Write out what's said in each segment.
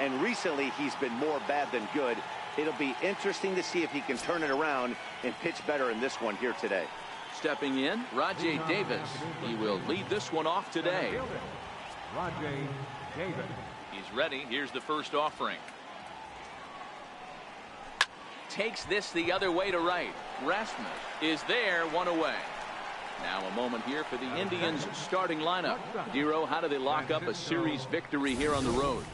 and recently he's been more bad than good. It'll be interesting to see if he can turn it around and pitch better in this one here today. Stepping in, Rajay Davis. He will lead this one off today. Rajay Davis. He's ready. Here's the first offering. Takes this the other way to right. Rasmus is there, one away. Now a moment here for the Indians starting lineup. Dero, how do they lock up a series victory here on the road?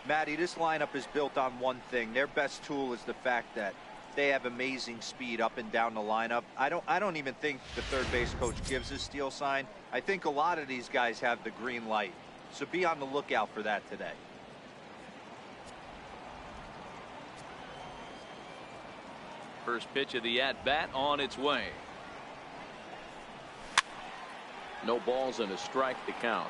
Matty, this lineup is built on one thing. Their best tool is the fact that they have amazing speed up and down the lineup. I don't even think the third base coach gives a steal sign. I think a lot of these guys have the green light. So be on the lookout for that today. First pitch of the at-bat on its way. No balls and a strike to count.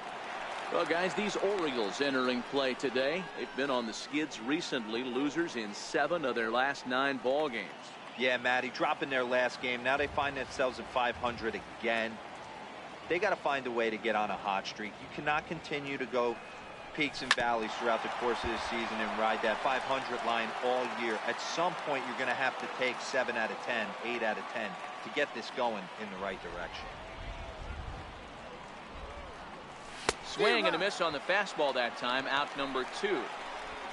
Well, guys, these Orioles entering play today. They've been on the skids recently, losers in 7 of their last 9 ball games. Yeah, Matty, dropping their last game. Now they find themselves at 500 again. They got to find a way to get on a hot streak. You cannot continue to go peaks and valleys throughout the course of the season and ride that 500 line all year. At some point, you're going to have to take 7 out of 10, 8 out of 10 to get this going in the right direction. Swing and a miss on the fastball that time, out number 2.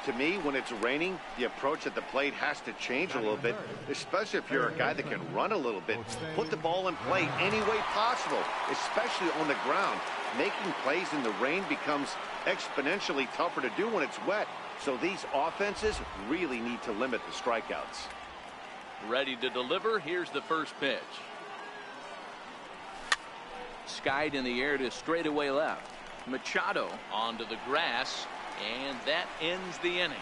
To me, when it's raining, the approach at the plate has to change a little bit, especially if you're a guy that can run a little bit. Put the ball in play any way possible, especially on the ground. Making plays in the rain becomes exponentially tougher to do when it's wet. So these offenses really need to limit the strikeouts. Ready to deliver. Here's the first pitch. Skied in the air to straightaway left. Machado onto the grass, and that ends the inning.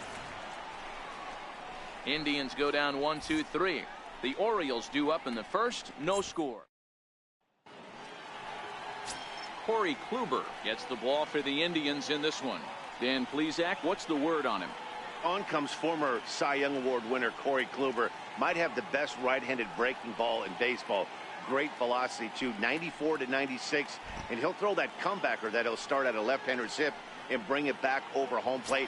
Indians go down 1-2-3. The Orioles due up in the first, no score. Corey Kluber gets the ball for the Indians in this one. Dan Plesac, what's the word on him? On comes former Cy Young Award winner Corey Kluber. Might have the best right-handed breaking ball in baseball. Great velocity too, 94 to 96, and he'll throw that comebacker that he'll start at a left-hander's hip and bring it back over home plate.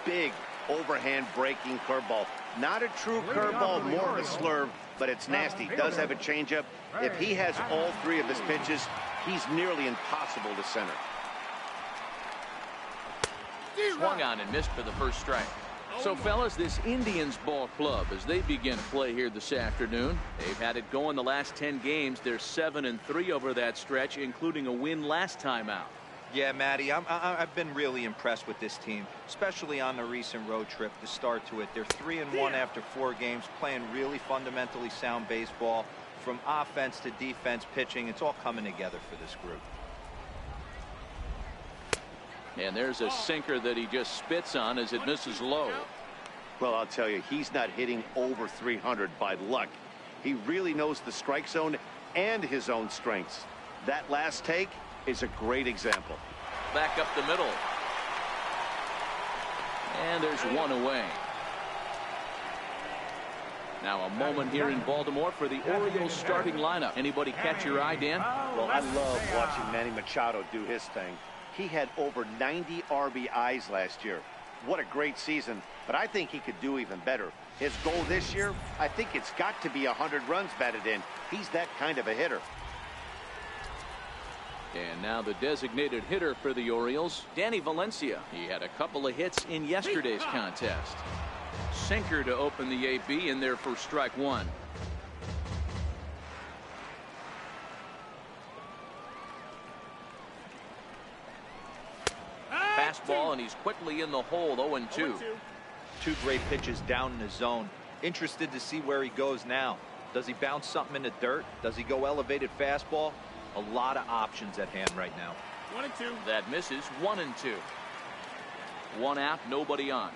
Big overhand breaking curveball. Not a true curveball, more of a slurve, but it's nasty. Does have a changeup. If he has all 3 of his pitches, he's nearly impossible to center. Swung on and missed for the first strike. So, fellas, this Indians ball club, as they begin play here this afternoon, they've had it going the last 10 games. They're 7-3 over that stretch, including a win last time out. Yeah, Matty, I've been really impressed with this team, especially on the recent road trip to start to it. They're 3-1 after 4 games, playing really fundamentally sound baseball. From offense to defense, pitching, it's all coming together for this group. And there's a sinker that he just spits on as it misses low. Well, I'll tell you, he's not hitting over 300 by luck. He really knows the strike zone and his own strengths. That last take is a great example. Back up the middle. And there's one away. Now a moment here in Baltimore for the Orioles starting lineup. Anybody catch your eye, Dan? Well, I love watching Manny Machado do his thing. He had over 90 RBIs last year. What a great season, but I think he could do even better. His goal this year, I think it's got to be 100 runs batted in. He's that kind of a hitter. And now the designated hitter for the Orioles, Danny Valencia. He had a couple of hits in yesterday's contest. Sinker to open the AB in there for strike 1. Fastball, and he's quickly in the hole. 0-2. 2 great pitches down in the zone. Interested to see where he goes now. Does he bounce something in the dirt? Does he go elevated fastball? A lot of options at hand right now. 1-2. That misses. 1-2. 1 out, nobody on.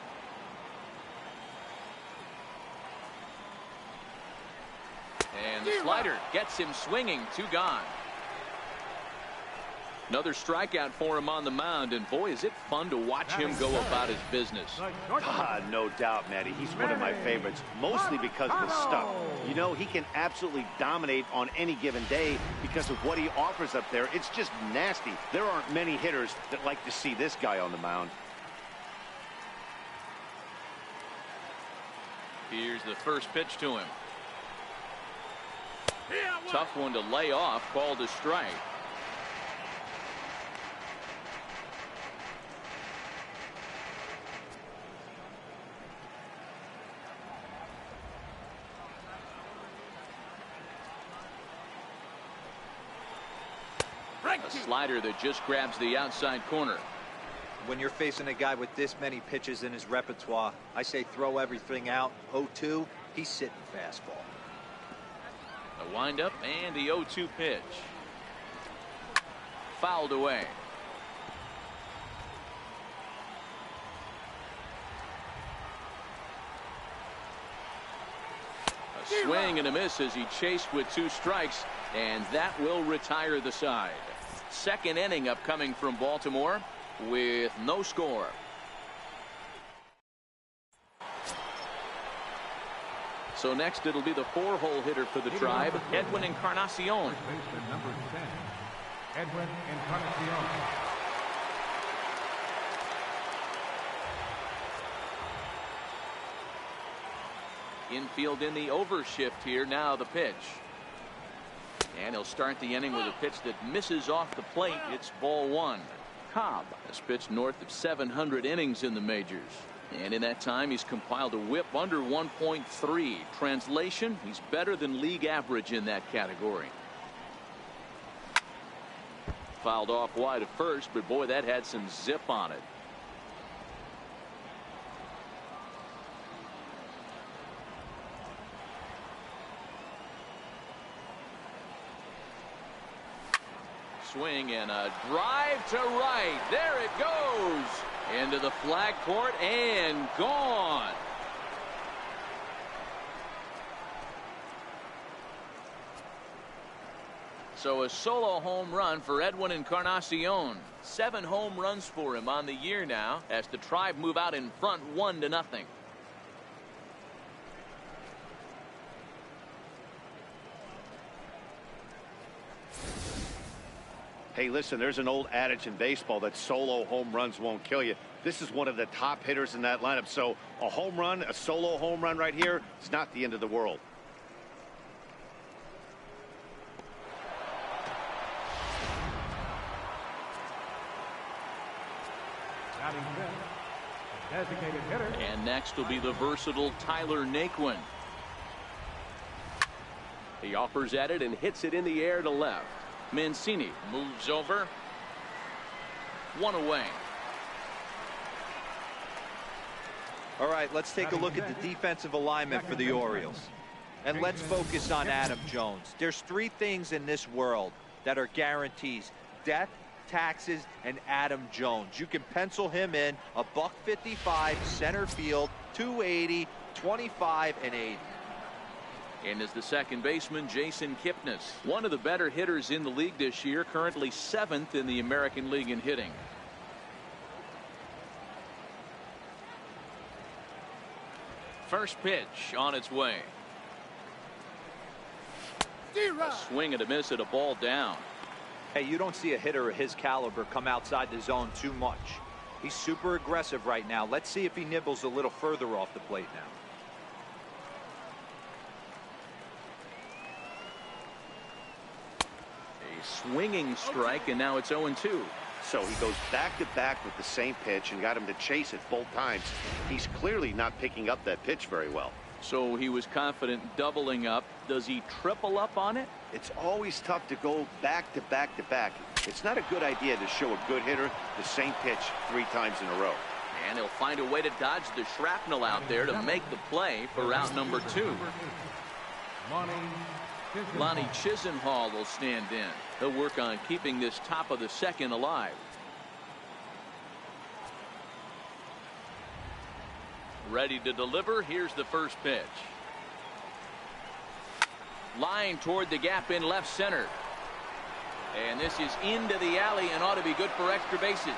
And the slider gets him swinging. 2 gone. Another strikeout for him on the mound, and boy, is it fun to watch him go about his business. No doubt, Matty. He's one of my favorites, mostly because of the stuff. You know, he can absolutely dominate on any given day because of what he offers up there. It's just nasty. There aren't many hitters that like to see this guy on the mound. Here's the first pitch to him. Tough one to lay off, called a strike. A slider that just grabs the outside corner. When you're facing a guy with this many pitches in his repertoire, I say throw everything out. 0-2, he's sitting fastball. The windup and the 0-2 pitch. Fouled away. A swing and a miss as he chased with 2 strikes, and that will retire the side. Second inning upcoming from Baltimore with no score. So next it'll be the 4-hole hitter for the Tribe, Edwin Encarnacion. First baseman number 10, Edwin Encarnacion. Infield in the overshift here. Now the pitch. And he'll start the inning with a pitch that misses off the plate. It's ball 1. Cobb has pitched north of 700 innings in the majors. And in that time, he's compiled a whip under 1.3. Translation, he's better than league average in that category. Fouled off wide at first, but boy, that had some zip on it. Swing and a drive to right. There it goes. Into the flag court and gone. So a solo home run for Edwin Encarnacion. 7 home runs for him on the year now as the Tribe move out in front 1-0. Hey, listen, there's an old adage in baseball that solo home runs won't kill you. This is one of the top hitters in that lineup. So a home run, a solo home run right here, it's not the end of the world. Batting fifth, designated hitter. And next will be the versatile Tyler Naquin. He offers at it and hits it in the air to left. Mancini moves over. 1 away. All right, let's take a look at the defensive alignment for the Orioles. And let's focus on Adam Jones. There's 3 things in this world that are guarantees: death, taxes, and Adam Jones. You can pencil him in a $155 center field, 280, 25, and 80. And is the second baseman, Jason Kipnis. One of the better hitters in the league this year, currently 7th in the American League in hitting. First pitch on its way. A swing and a miss at a ball down. Hey, you don't see a hitter of his caliber come outside the zone too much. He's super aggressive right now. Let's see if he nibbles a little further off the plate now. Swinging strike, and now it's 0-2. So he goes back to back with the same pitch and got him to chase it both times. He's clearly not picking up that pitch very well. So he was confident doubling up. Does he triple up on it? It's always tough to go back to back to back. It's not a good idea to show a good hitter the same pitch 3 times in a row. And he'll find a way to dodge the shrapnel out there to make the play for route number 2. Lonnie Chisenhall will stand in. He'll work on keeping this top of the second alive. Ready to deliver. Here's the first pitch. Line toward the gap in left center. And this is into the alley and ought to be good for extra bases.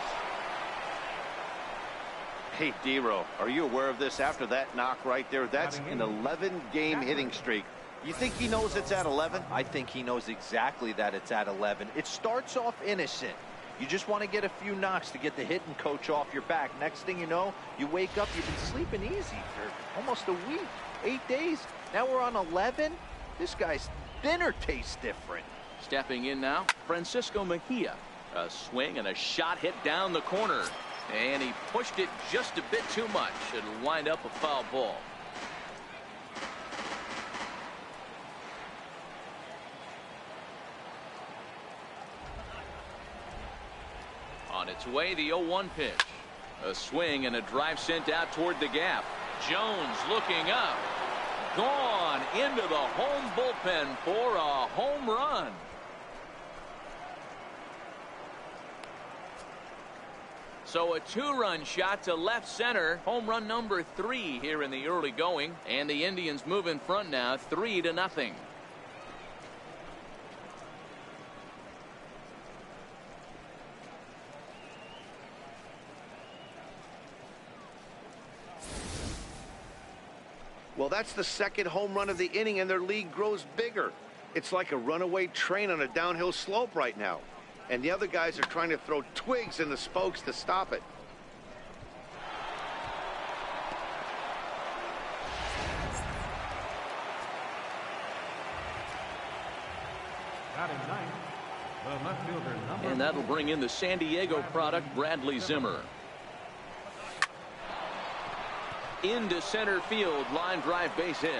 Hey, D-Row, are you aware of this? After that knock right there, that's an 11-game hitting streak. You think he knows it's at 11? I think he knows exactly that it's at 11. It starts off innocent. You just want to get a few knocks to get the hitting coach off your back. Next thing you know, you wake up, you've been sleeping easy for almost a week, 8 days. Now we're on 11. This guy's dinner tastes different. Stepping in now, Francisco Mejia. A swing and a shot hit down the corner. And he pushed it just a bit too much. It'll wind up a foul ball. On its way, the 0-1 pitch. A swing and a drive sent out toward the gap. Jones looking up. Gone into the home bullpen for a home run. So a 2-run shot to left center. Home run number 3 here in the early going. And the Indians move in front now 3-0. Well, that's the second home run of the inning, and their lead grows bigger. It's like a runaway train on a downhill slope right now. And the other guys are trying to throw twigs in the spokes to stop it. Batting ninth, the left fielder, number And that'll bring in the San Diego product, Bradley Zimmer. Into center field, line drive, base hit.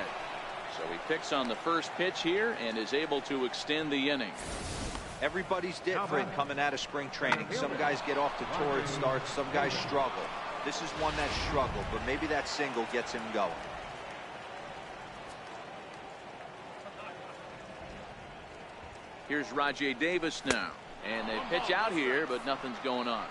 So he picks on the first pitch here and is able to extend the inning. Everybody's different coming out of spring training. Some guys get off to torrid starts. Some guys struggle. This is one that struggled, but maybe that single gets him going. Here's Rajay Davis now. And they pitch out here, but nothing's going on.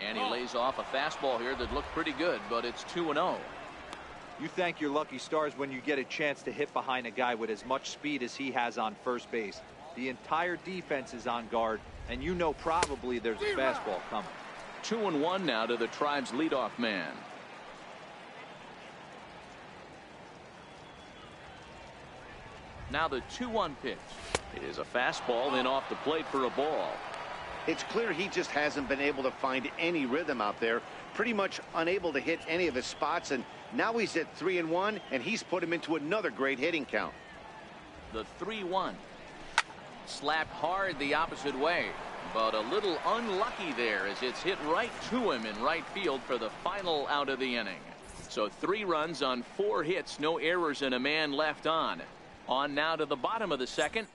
And he lays off a fastball here that looked pretty good, but it's 2-0. You thank your lucky stars when you get a chance to hit behind a guy with as much speed as he has on first base. The entire defense is on guard, and you know probably there's a fastball coming. 2-1 now to the Tribe's leadoff man. Now the 2-1 pitch is a fastball, then off the plate for a ball. It's clear he just hasn't been able to find any rhythm out there. Pretty much unable to hit any of his spots, and now he's at 3-1, and he's put him into another great hitting count. The 3-1. Slapped hard the opposite way, but a little unlucky there as it's hit right to him in right field for the final out of the inning. So 3 runs on 4 hits, no errors, and a man left on. On now to the bottom of the second.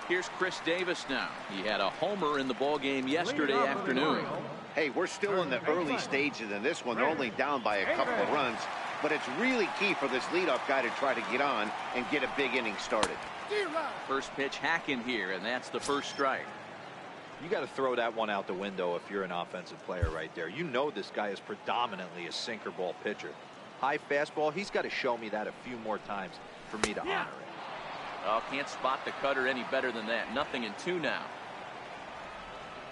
Here's Chris Davis now. He had a homer in the ballgame yesterday afternoon. Hey, we're still in the early stages in this one. They're only down by a couple of runs, but it's really key for this leadoff guy to try to get on and get a big inning started. First pitch hacking here, and that's the first strike. You got to throw that one out the window if you're an offensive player right there. You know this guy is predominantly a sinker ball pitcher. High fastball, he's got to show me that a few more times for me to honor it. Oh, can't spot the cutter any better than that. Nothing in 2 now.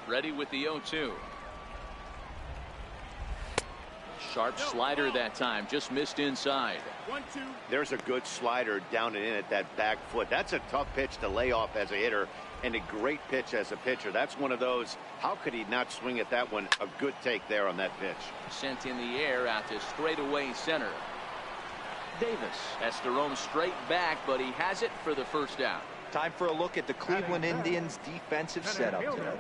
Ready with the 0-2. Sharp slider that time, just missed inside. 1-2. There's a good slider down and in at that back foot. That's a tough pitch to lay off as a hitter, and a great pitch as a pitcher. That's one of those, how could he not swing at that one? A good take there on that pitch. Sent in the air out to straightaway center. Davis has to roam straight back, but he has it for the first out. Time for a look at the Cleveland Indians defensive setup today.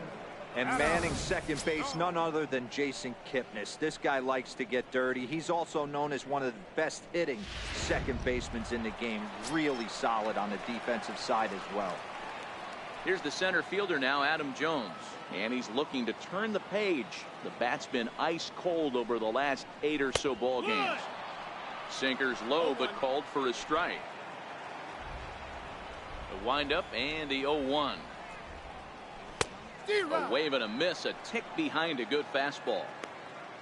And manning second base, none other than Jason Kipnis. This guy likes to get dirty. He's also known as one of the best hitting second basemen in the game. Really solid on the defensive side as well. Here's the center fielder now, Adam Jones. And he's looking to turn the page. The bat's been ice cold over the last 8 or so ball games. Sinker's low, but called for a strike. The windup and the 0-1. A wave and a miss, a tick behind a good fastball.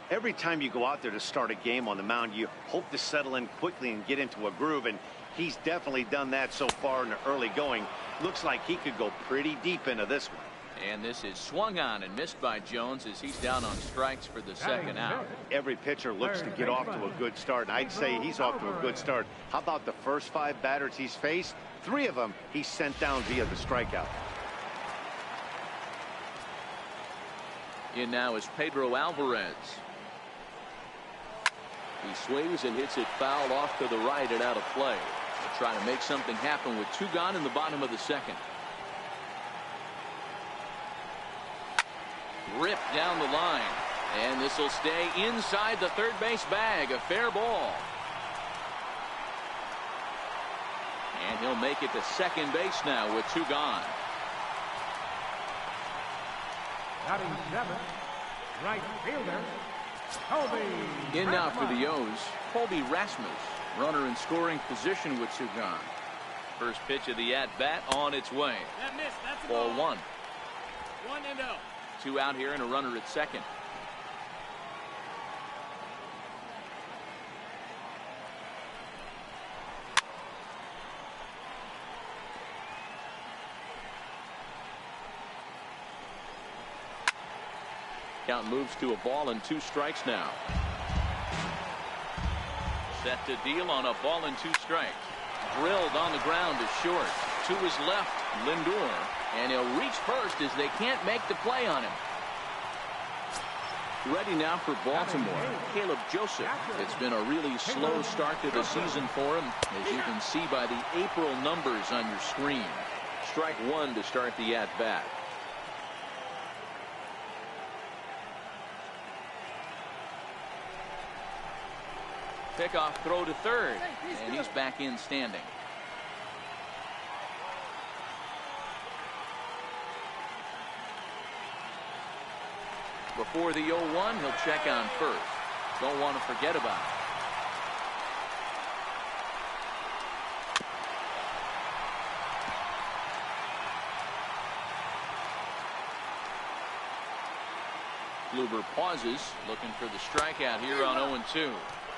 Every time you go out there to start a game on the mound, you hope to settle in quickly and get into a groove, and he's definitely done that so far in the early going. Looks like he could go pretty deep into this one. And this is swung on and missed by Jones as he's down on strikes for the second out. Every pitcher looks to get off to a good start, and I'd say he's off to a good start. How about the first 5 batters he's faced? 3 of them he sent down via the strikeout. In now is Pedro Alvarez. He swings and hits it foul off to the right and out of play. They'll try to make something happen with 2 gone in the bottom of the second. Ripped down the line, and this will stay inside the third base bag. A fair ball, and he'll make it to second base now with 2 gone. Batting 7th, right fielder, Colby. In now for the O's, Colby Rasmus, runner in scoring position with 2 gone. First pitch of the at bat on its way. That's Ball 1. 1-0. 2 out here and a runner at second. Count moves to a ball and 2 strikes now. Set to deal on a ball and 2 strikes. Drilled on the ground to short. To his left, Lindor. And he'll reach first as they can't make the play on him. Ready now for Baltimore, Caleb Joseph. It's been a really slow start to the season for him, as you can see by the April numbers on your screen. Strike 1 to start the at-bat. Pickoff throw to third, and he's back in standing. Before the 0-1, he'll check on first. Don't want to forget about it. Kluber pauses, looking for the strikeout here on 0-2.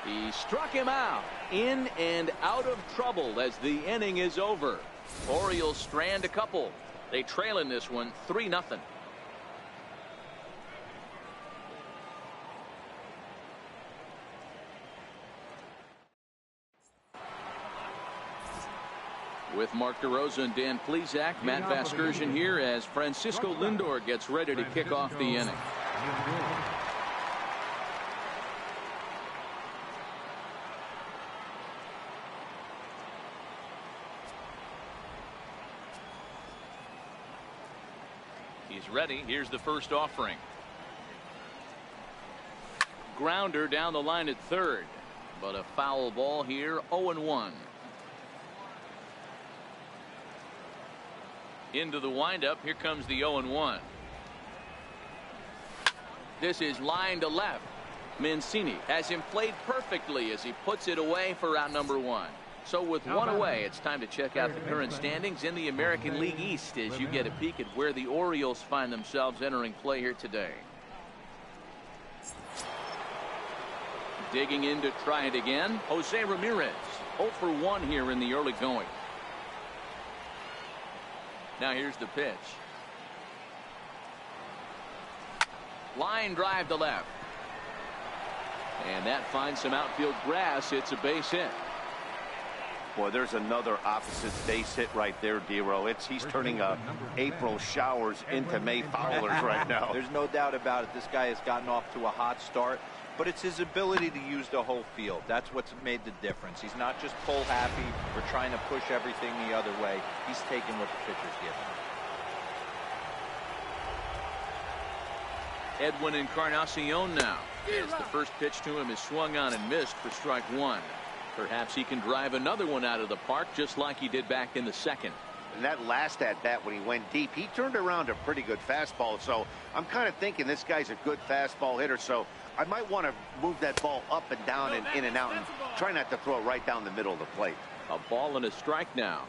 He struck him out, in and out of trouble as the inning is over. Orioles strand a couple. They trail in this one 3-0. With Mark DeRosa and Dan Plesac, Matt Vasgersian here as Francisco Lindor gets ready to kick off the inning. He's ready. Here's the first offering. Grounder down the line at third, but a foul ball here. 0-1. Into the windup. Here comes the 0-1. This is line to left. Mancini has him played perfectly as he puts it away for out number 1. So with 1 away, it's time to check out the current standings in the American League East as you get a peek at where the Orioles find themselves entering play here today. Digging in to try it again, Jose Ramirez. 0 for 1 here in the early going. Now here's the pitch. Line drive to left. And that finds some outfield grass. It's a base hit. Boy, there's another opposite base hit right there, Dero. He's turning April showers into May foulers right now. There's no doubt about it. This guy has gotten off to a hot start, but it's his ability to use the whole field. That's what's made the difference. He's not just pull happy or trying to push everything the other way. He's taking what the pitcher's giving him. Edwin Encarnacion now. As the first pitch to him is swung on and missed for strike 1. Perhaps he can drive another one out of the park just like he did back in the second. And that last at bat when he went deep, he turned around a pretty good fastball. So I'm kind of thinking this guy's a good fastball hitter. So I might want to move that ball up and down and in and out and try not to throw it right down the middle of the plate. A ball and a strike now.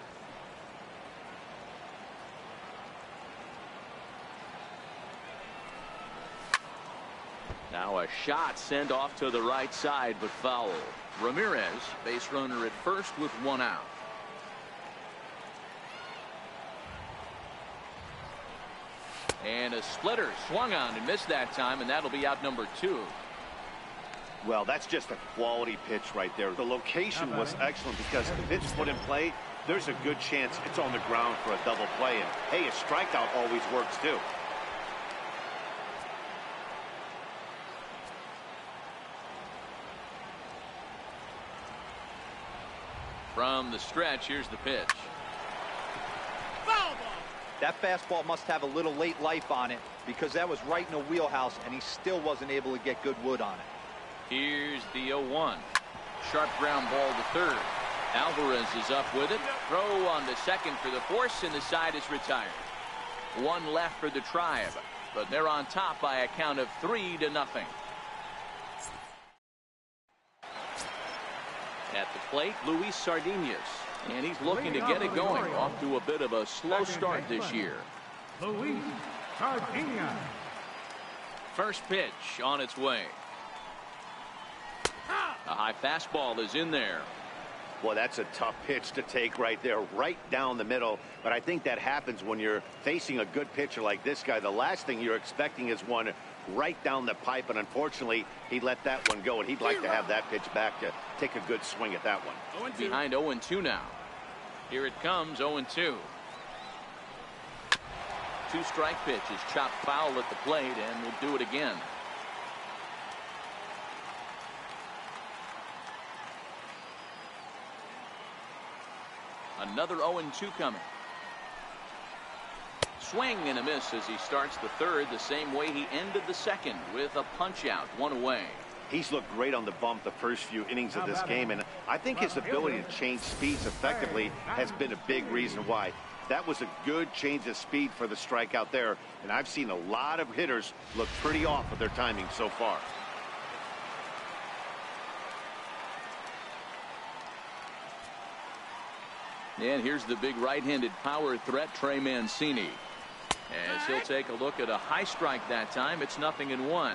Now a shot sent off to the right side, but foul. Ramirez, base runner at first with 1 out. And a splitter swung on and missed that time, and that'll be out number 2. Well, that's just a quality pitch right there. The location was excellent because if it's put in play, there's a good chance it's on the ground for a double play. And hey, a strikeout always works too. From the stretch, here's the pitch. Foul ball. That fastball must have a little late life on it because that was right in the wheelhouse, and he still wasn't able to get good wood on it. Here's the 0-1. Sharp ground ball to third. Alvarez is up with it. Throw on the second for the force, and the side is retired. One left for the Tribe, but they're on top by a count of 3-0. At the plate, Luis Sardinas, and he's looking to get it going. Off to a bit of a slow start this year. Luis Sardinas. First pitch on its way. A high fastball is in there. Well, that's a tough pitch to take right there, right down the middle. But I think that happens when you're facing a good pitcher like this guy. The last thing you're expecting is one right down the pipe, and unfortunately, he let that one go, and he'd like to have that pitch back to take a good swing at that one. Behind 0-2 now. Here it comes, 0-2. Two-strike pitch is chopped foul at the plate, and we'll do it again. Another 0-2 coming. Swing and a miss as he starts the third the same way he ended the second with a punch out, one away. He's looked great on the bump the first few innings of this game, and I think his ability to change speeds effectively has been a big reason why. That was a good change of speed for the strikeout there, and I've seen a lot of hitters look pretty off with their timing so far. And here's the big right-handed power threat, Trey Mancini. As he'll take a look at a high strike that time, it's 0-1.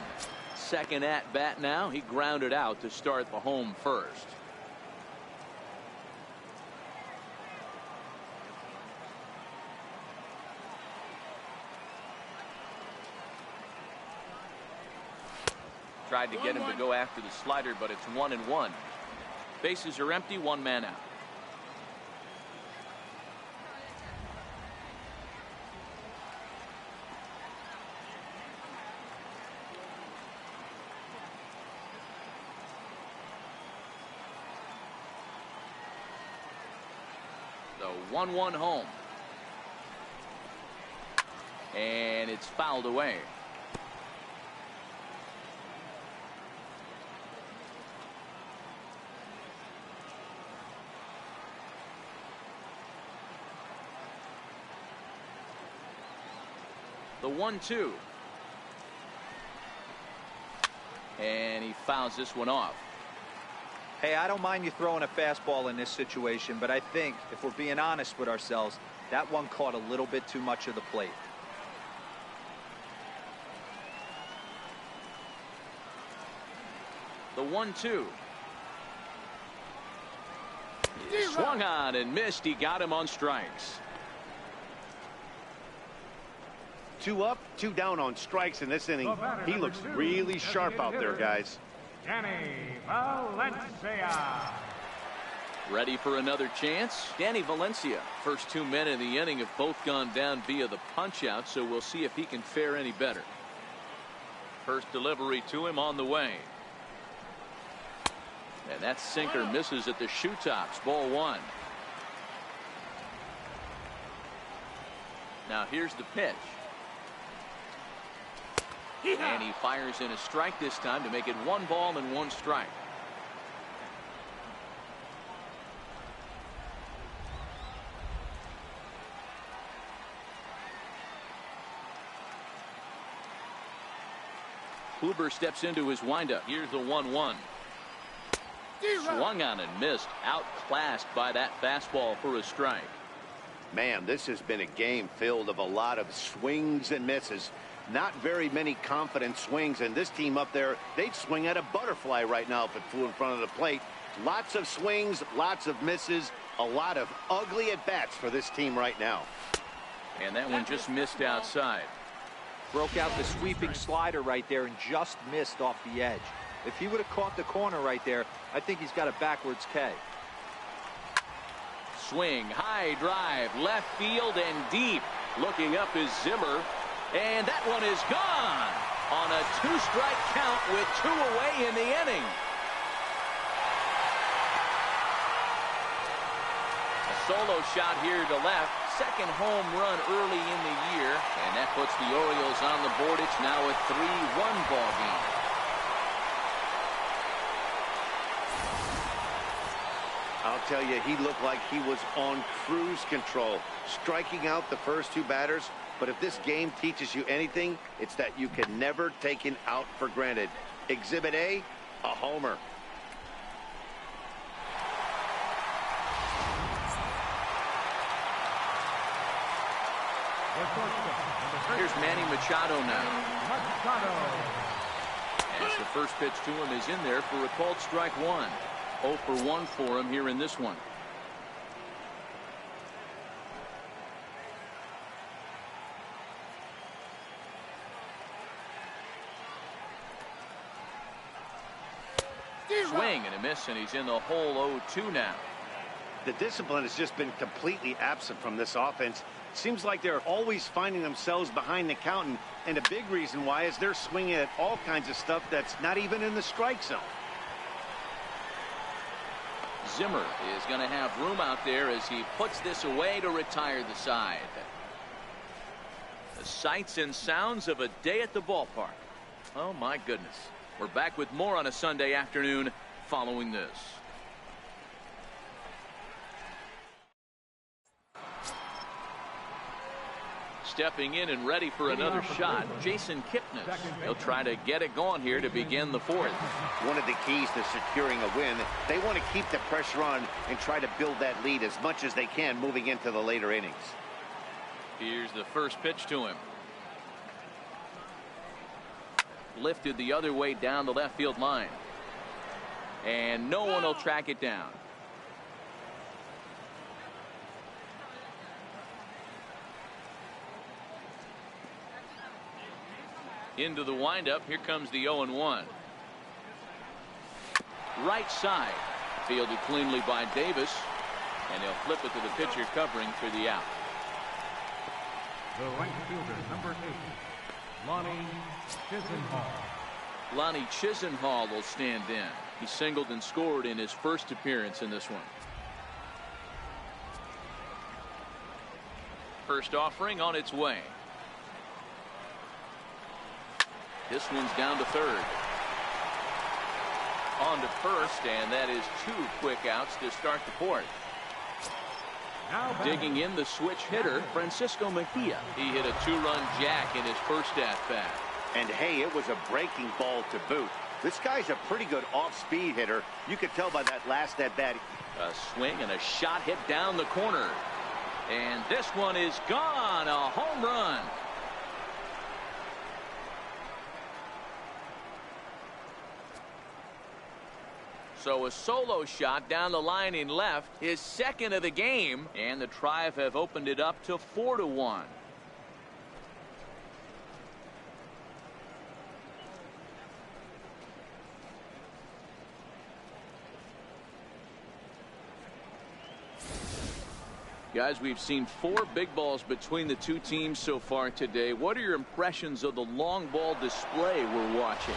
Second at bat now. He grounded out to start the home first. Tried to get him to go after the slider, but it's 1-1. Bases are empty, one man out. The 1-1 home. And it's fouled away. The 1-2. And he fouls this one off. Hey, I don't mind you throwing a fastball in this situation, but I think if we're being honest with ourselves, that one caught a little bit too much of the plate. The 1-2. Swung on and missed. He got him on strikes. 2 up, 2 down on strikes in this inning. He looks really sharp out there, guys. Danny Valencia. Ready for another chance? Danny Valencia. First 2 men in the inning have both gone down via the punch out, so we'll see if he can fare any better. First delivery to him on the way. And that sinker misses at the shoe tops. Ball 1. Now here's the pitch. And he fires in a strike this time to make it 1 ball and 1 strike. Kluber steps into his windup. Here's the 1-1. Swung on and missed. Outclassed by that fastball for a strike. Man, this has been a game filled of a lot of swings and misses. Not very many confident swings, and this team up there, they'd swing at a butterfly right now if it flew in front of the plate. Lots of swings, lots of misses, a lot of ugly at-bats for this team right now. And that one just missed outside. Broke out the sweeping slider right there and just missed off the edge. If he would have caught the corner right there, I think he's got a backwards K. Swing, high drive, left field and deep. Looking up is Zimmer, and that one is gone on a 2-strike count with 2 away in the inning. A solo shot here to left. Second home run early in the year, and that puts the Orioles on the board. It's now a 3-1 ball game. I'll tell you, he looked like he was on cruise control, striking out the first 2 batters. But if this game teaches you anything, it's that you can never take an out for granted. Exhibit A, a homer. Here's Manny Machado now. As the first pitch to him is in there for a called strike 1. 0 for 1 for him here in this one. Swing and a miss, and he's in the hole 0-2 now. The discipline has just been completely absent from this offense. Seems like they're always finding themselves behind the count, and a big reason why is they're swinging at all kinds of stuff that's not even in the strike zone. Zimmer is going to have room out there as he puts this away to retire the side. The sights and sounds of a day at the ballpark. Oh my goodness. We're back with more on a Sunday afternoon following this. Stepping in and ready for another shot, Jason Kipnis. He'll try to get it going here to begin the 4th. One of the keys to securing a win, they want to keep the pressure on and try to build that lead as much as they can moving into the later innings. Here's the first pitch to him. Lifted the other way down the left field line. And no one will track it down. Into the windup. Here comes the 0-1. Right side. Fielded cleanly by Davis. And they'll flip it to the pitcher covering for the out. The right fielder, number 8, Lonnie Chisenhall. Lonnie Chisenhall will stand in. He singled and scored in his first appearance in this one. First offering on its way. This one's down to third. On to first, and that is 2 quick outs to start the 4th. Digging in the switch hitter, Francisco Mejia. He hit a 2-run jack in his first at-bat. And hey, it was a breaking ball to boot. This guy's a pretty good off-speed hitter. You could tell by that last at-bat. A swing and a shot hit down the corner. And this one is gone. A home run. So a solo shot down the line in left, his second of the game, and the Tribe have opened it up to 4-1. Guys, we've seen 4 big balls between the 2 teams so far today. What are your impressions of the long ball display we're watching?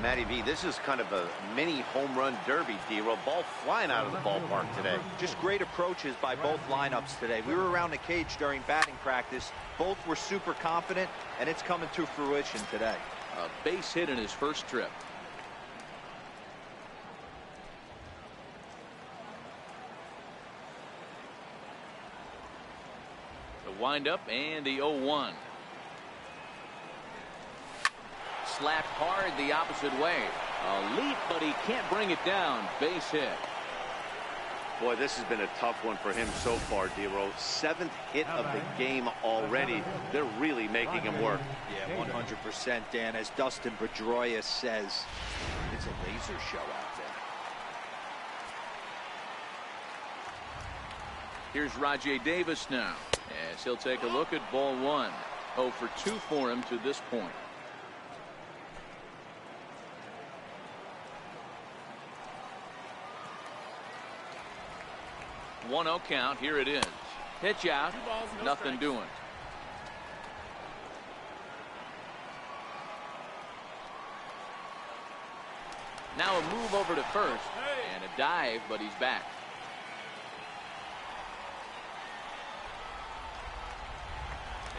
Matty V, this is kind of a mini home run derby, D-Roll. Ball flying out of the ballpark today. Just great approaches by both lineups today. We were around the cage during batting practice. Both were super confident, and it's coming to fruition today. A base hit in his first trip. The windup and the 0-1. Slapped hard the opposite way. A leap, but he can't bring it down. Base hit. Boy, this has been a tough one for him so far, D-Roll. 7th hit of the game already. They're really making him work. Yeah, 100%, Dan. As Dustin Pedroia says, it's a laser show out there. Here's Rajai Davis now, as he'll take a look at ball 1. 0 for 2 for him to this point. 1-0 count. Here it is. Pitch out. Nothing doing. Now a move over to first and a dive, but he's back.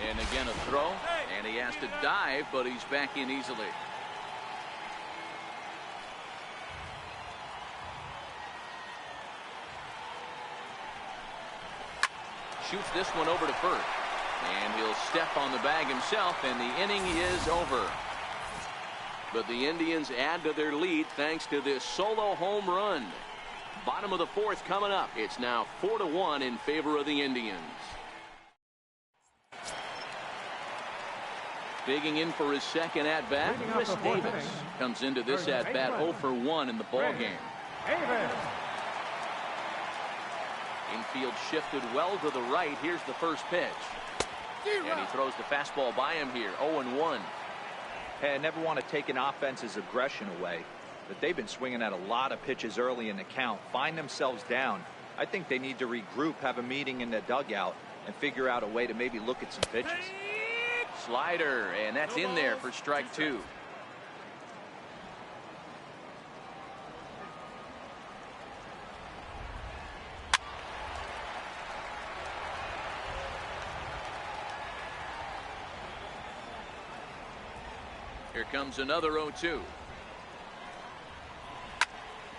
And again a throw, and he has to dive, but he's back in easily. Shoots this one over to first, and he'll step on the bag himself, and the inning is over. But the Indians add to their lead thanks to this solo home run. Bottom of the fourth coming up. It's now 4-1 in favor of the Indians. Digging in for his second at-bat, Chris Davis comes into this at-bat 0 for 1 in the ballgame. Infield shifted well to the right. Here's the first pitch. And he throws the fastball by him here. 0-1. Hey, I never want to take an offense's aggression away, but they've been swinging at a lot of pitches early in the count, find themselves down. I think they need to regroup, have a meeting in the dugout, and figure out a way to maybe look at some pitches. Slider, and that's in there for strike 2. Here comes another 0-2.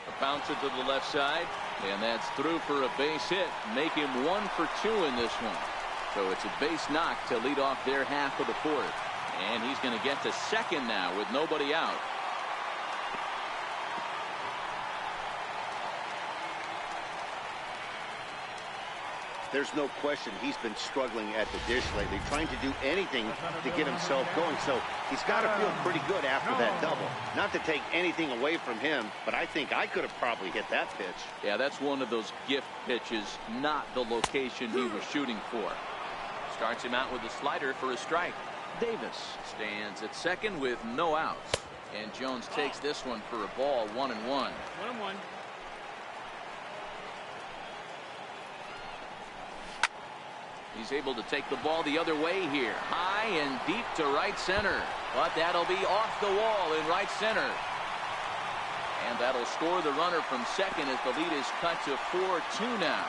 A bouncer to the left side, and that's through for a base hit. Make him 1 for 2 in this one. So it's a base knock to lead off their half of the fourth. And he's going to get to second now with nobody out. There's no question he's been struggling at the dish lately, trying to do anything to get himself going. So he's got to feel pretty good after that double. Not to take anything away from him, but I think I could have probably hit that pitch. Yeah, that's one of those gift pitches, not the location he was shooting for. Starts him out with a slider for a strike. Davis stands at second with no outs. And Jones takes this one for a ball, 1-1. 1-1. He's able to take the ball the other way here. High and deep to right center. But that'll be off the wall in right center. And that'll score the runner from second as the lead is cut to 4-2 now.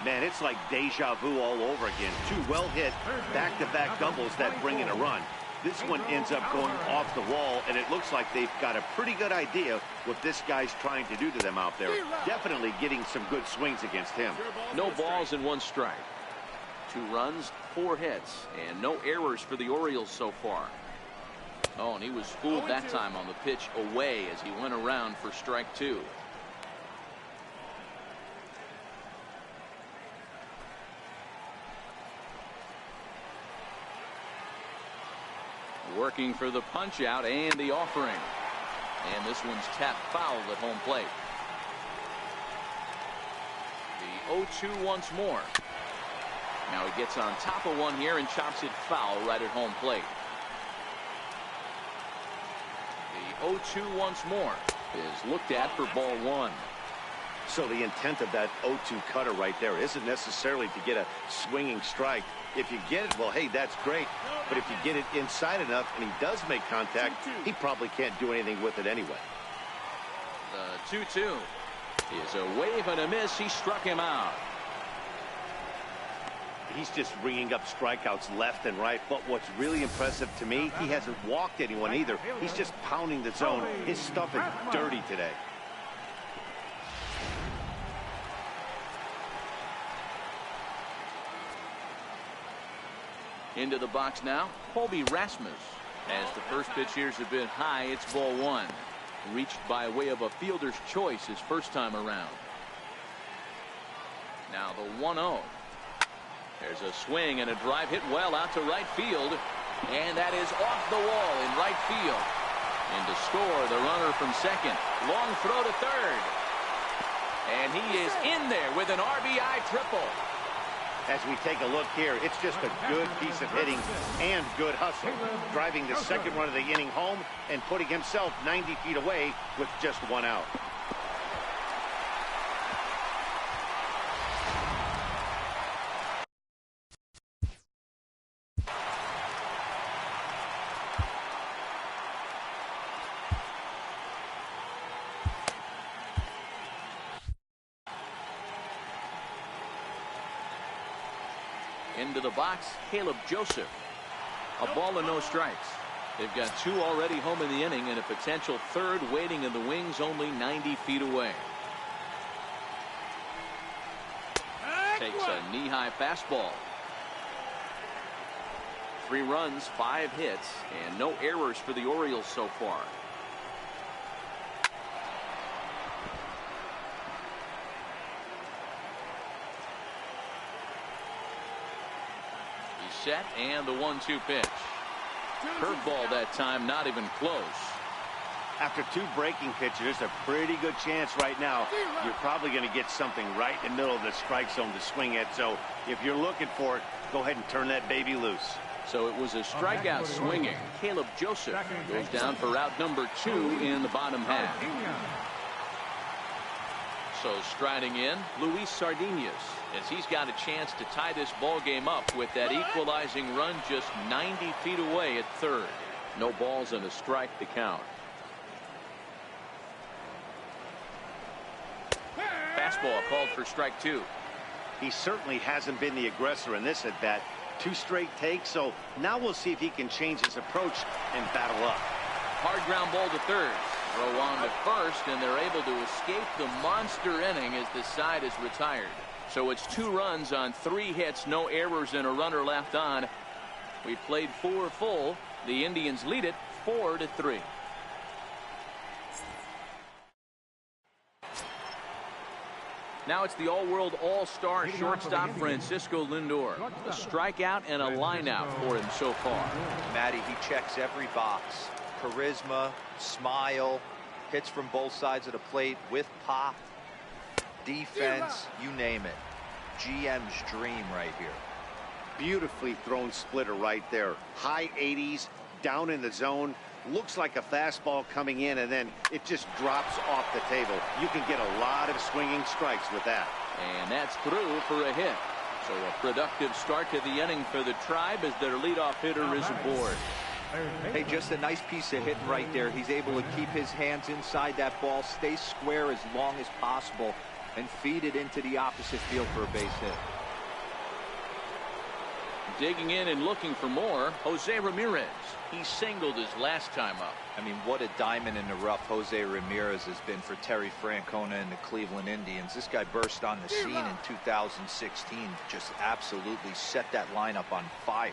Man, it's like deja vu all over again. 2 well-hit back-to-back doubles that bring in a run. This one ends up going off the wall, and it looks like they've got a pretty good idea what this guy's trying to do to them out there. Definitely getting some good swings against him. No balls and 1 strike. 2 runs, 4 hits, and no errors for the Orioles so far. Oh, and he was fooled that time on the pitch away as he went around for strike 2. Working for the punch out and the offering. And this one's tapped foul at home plate. The 0-2 once more. Now he gets on top of one here and chops it foul right at home plate. The 0-2 once more is looked at for ball 1. So the intent of that 0-2 cutter right there isn't necessarily to get a swinging strike. If you get it, well, hey, that's great. But if you get it inside enough and he does make contact, he probably can't do anything with it anyway. The 2-2 is a wave and a miss. He struck him out. He's just ringing up strikeouts left and right. But what's really impressive to me, he hasn't walked anyone either. He's just pounding the zone. His stuff is dirty today. Into the box now, Colby Rasmus. As the first pitch here's a bit high, it's ball 1. Reached by way of a fielder's choice his first time around. Now the 1-0. There's a swing and a drive hit well out to right field. And that is off the wall in right field. And to score, the runner from second. Long throw to third. And he is in there with an RBI triple. As we take a look here, it's just a good piece of hitting and good hustle, driving the second run of the inning home and putting himself 90 feet away with just one out. Into the box, Caleb Joseph. A ball and no strikes. They've got 2 already home in the inning and a potential 3rd waiting in the wings only 90 feet away. Takes a knee-high fastball. 3 runs, 5 hits, and no errors for the Orioles so far. Set and the 1-2 pitch. Curveball that time, not even close. After 2 breaking pitches, there's a pretty good chance right now you're probably going to get something right in the middle of the strike zone to swing at. So if you're looking for it, go ahead and turn that baby loose. So it was a strikeout swinging. Caleb Joseph goes down for out number 2 in the bottom half. So striding in, Luis Sardinas, as he's got a chance to tie this ball game up with that equalizing run just 90 feet away at 3rd. No balls and a strike to count. Fastball called for strike 2. He certainly hasn't been the aggressor in this at bat. 2 straight takes, so now we'll see if he can change his approach and battle up. Hard ground ball to 3rd. Throw on to 1st, and they're able to escape the monster inning as the side is retired. So it's 2 runs on 3 hits, no errors, and a runner left on. We played 4 full. The Indians lead it 4-3. Now it's the all-world all-star shortstop Francisco Lindor. A strikeout and a lineout for him so far. Matty, he checks every box. Charisma, smile, hits from both sides of the plate with pop, defense, you name it. GM's dream right here. Beautifully thrown splitter right there. High 80s, down in the zone. Looks like a fastball coming in, and then it just drops off the table. You can get a lot of swinging strikes with that. And that's through for a hit. So a productive start to the inning for the Tribe as their leadoff hitter is aboard. Hey, just a nice piece of hitting right there. He's able to keep his hands inside that ball, stay square as long as possible, and feed it into the opposite field for a base hit. Digging in and looking for more, Jose Ramirez. He singled his last time up. I mean, what a diamond in the rough Jose Ramirez has been for Terry Francona and the Cleveland Indians. This guy burst on the scene in 2016, just absolutely set that lineup on fire.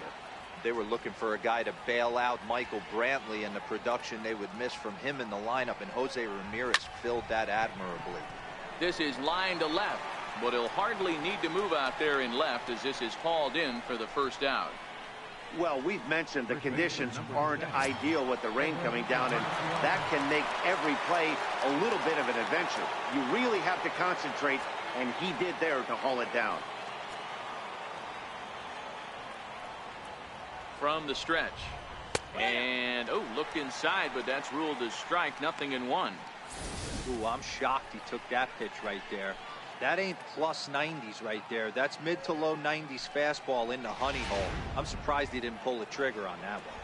They were looking for a guy to bail out Michael Brantley and the production they would miss from him in the lineup, and Jose Ramirez filled that admirably. This is line to left, but he'll hardly need to move out there in left as this is hauled in for the first out. Well, we've mentioned the conditions aren't ideal with the rain coming down, and that can make every play a little bit of an adventure. You really have to concentrate, and he did there to haul it down. From the stretch. And, oh, looked inside, but that's ruled as strike, 0-1. Ooh, I'm shocked he took that pitch right there. That ain't plus 90s right there. That's mid to low 90s fastball in the honey hole. I'm surprised he didn't pull the trigger on that one.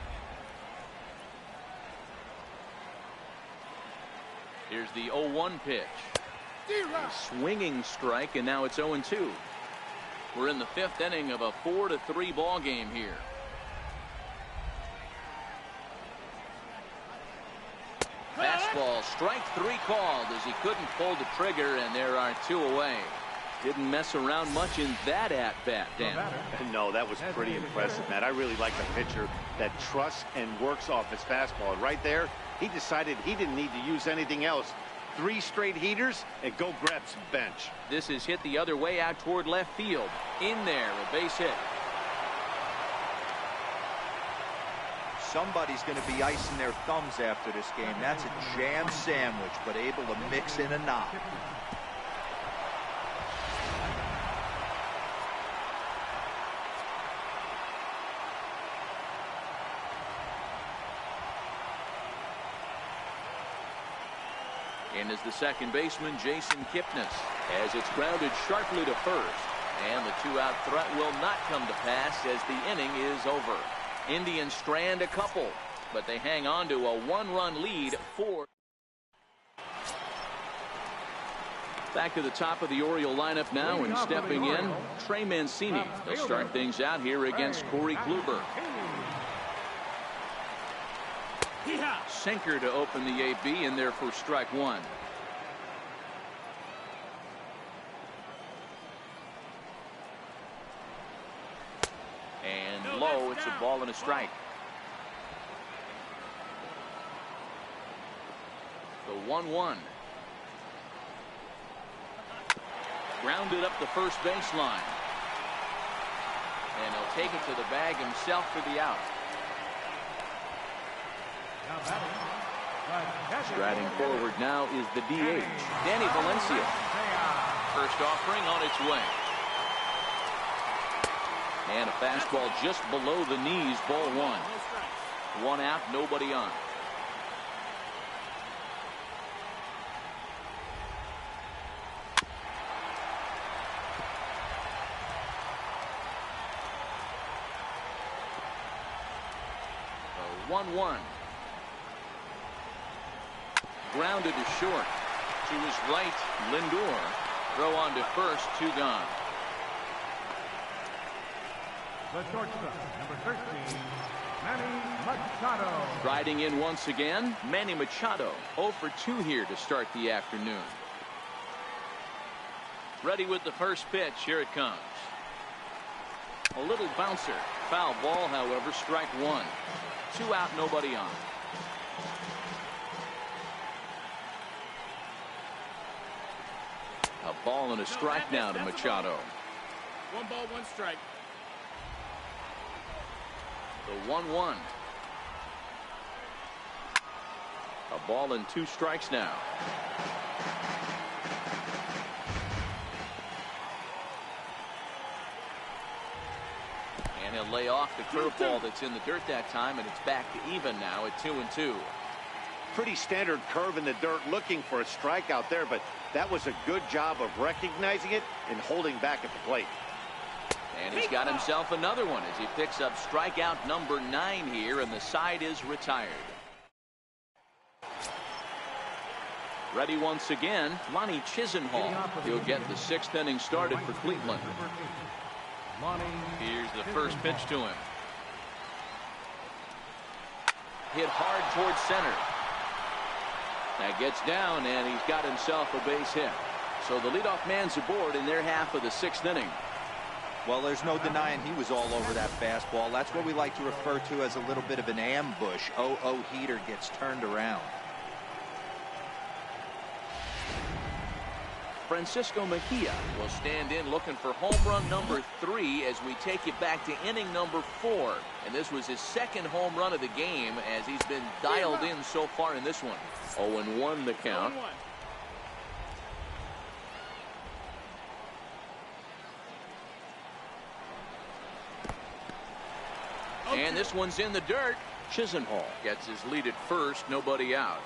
Here's the 0-1 pitch. A swinging strike, and now it's 0-2. We're in the 5th inning of a 4-3 ball game here. Fastball, strike 3 called as he couldn't pull the trigger, and there are 2 away. Didn't mess around much in that at-bat, Dan. No, that was pretty impressive, Matt. I really like a pitcher that trusts and works off his fastball. And right there, he decided he didn't need to use anything else. 3 straight heaters and go grab some bench. This is hit the other way out toward left field. In there, a base hit. Somebody's going to be icing their thumbs after this game. That's a jam sandwich, but able to mix in a knock. In is the second baseman, Jason Kipnis, as it's grounded sharply to first. And the two-out threat will not come to pass as the inning is over. Indians strand a couple, but they hang on to a one-run lead for. Back to the top of the Oriole lineup now, and stepping in, Trey Mancini. They'll start things out here against Corey Kluber. Sinker to open the AB in there for strike one. And low, it's a ball and a strike. The 1-1. Grounded up the first baseline. And he'll take it to the bag himself for the out. Striding forward now is the DH, Danny Valencia. First offering on its way. And a fastball just below the knees, ball one. One out, nobody on. The 1-1. Grounded to short. To his right, Lindor. Throw on to first, two gone. The shortstop, number 13, Manny Machado. Riding in once again, Manny Machado. 0 for 2 here to start the afternoon. Ready with the first pitch. Here it comes. A little bouncer. Foul ball, however, strike one. Two out, nobody on. A ball and a strike now to Machado. 1 ball, 1 strike. The 1-1. A ball and 2 strikes now. And he'll lay off the curveball that's in the dirt that time, and it's back to even now at 2-2. Pretty standard curve in the dirt, looking for a strikeout there, but that was a good job of recognizing it and holding back at the plate. And he's got himself another one as he picks up strikeout number 9 here, and the side is retired. Ready once again, Lonnie Chisenhall. He'll get the 6th inning started for Cleveland. Here's the first pitch to him. Hit hard towards center. That gets down, and he's got himself a base hit. So the leadoff man's aboard in their half of the 6th inning. Well, there's no denying he was all over that fastball. That's what we like to refer to as a little bit of an ambush. 0-0 heater gets turned around. Francisco Mejia will stand in looking for home run number 3 as we take you back to inning number 4. And this was his 2nd home run of the game as he's been dialed in so far in this one. 0-1 the count. 0-1. And this one's in the dirt. Chisenhall gets his lead at first, nobody out.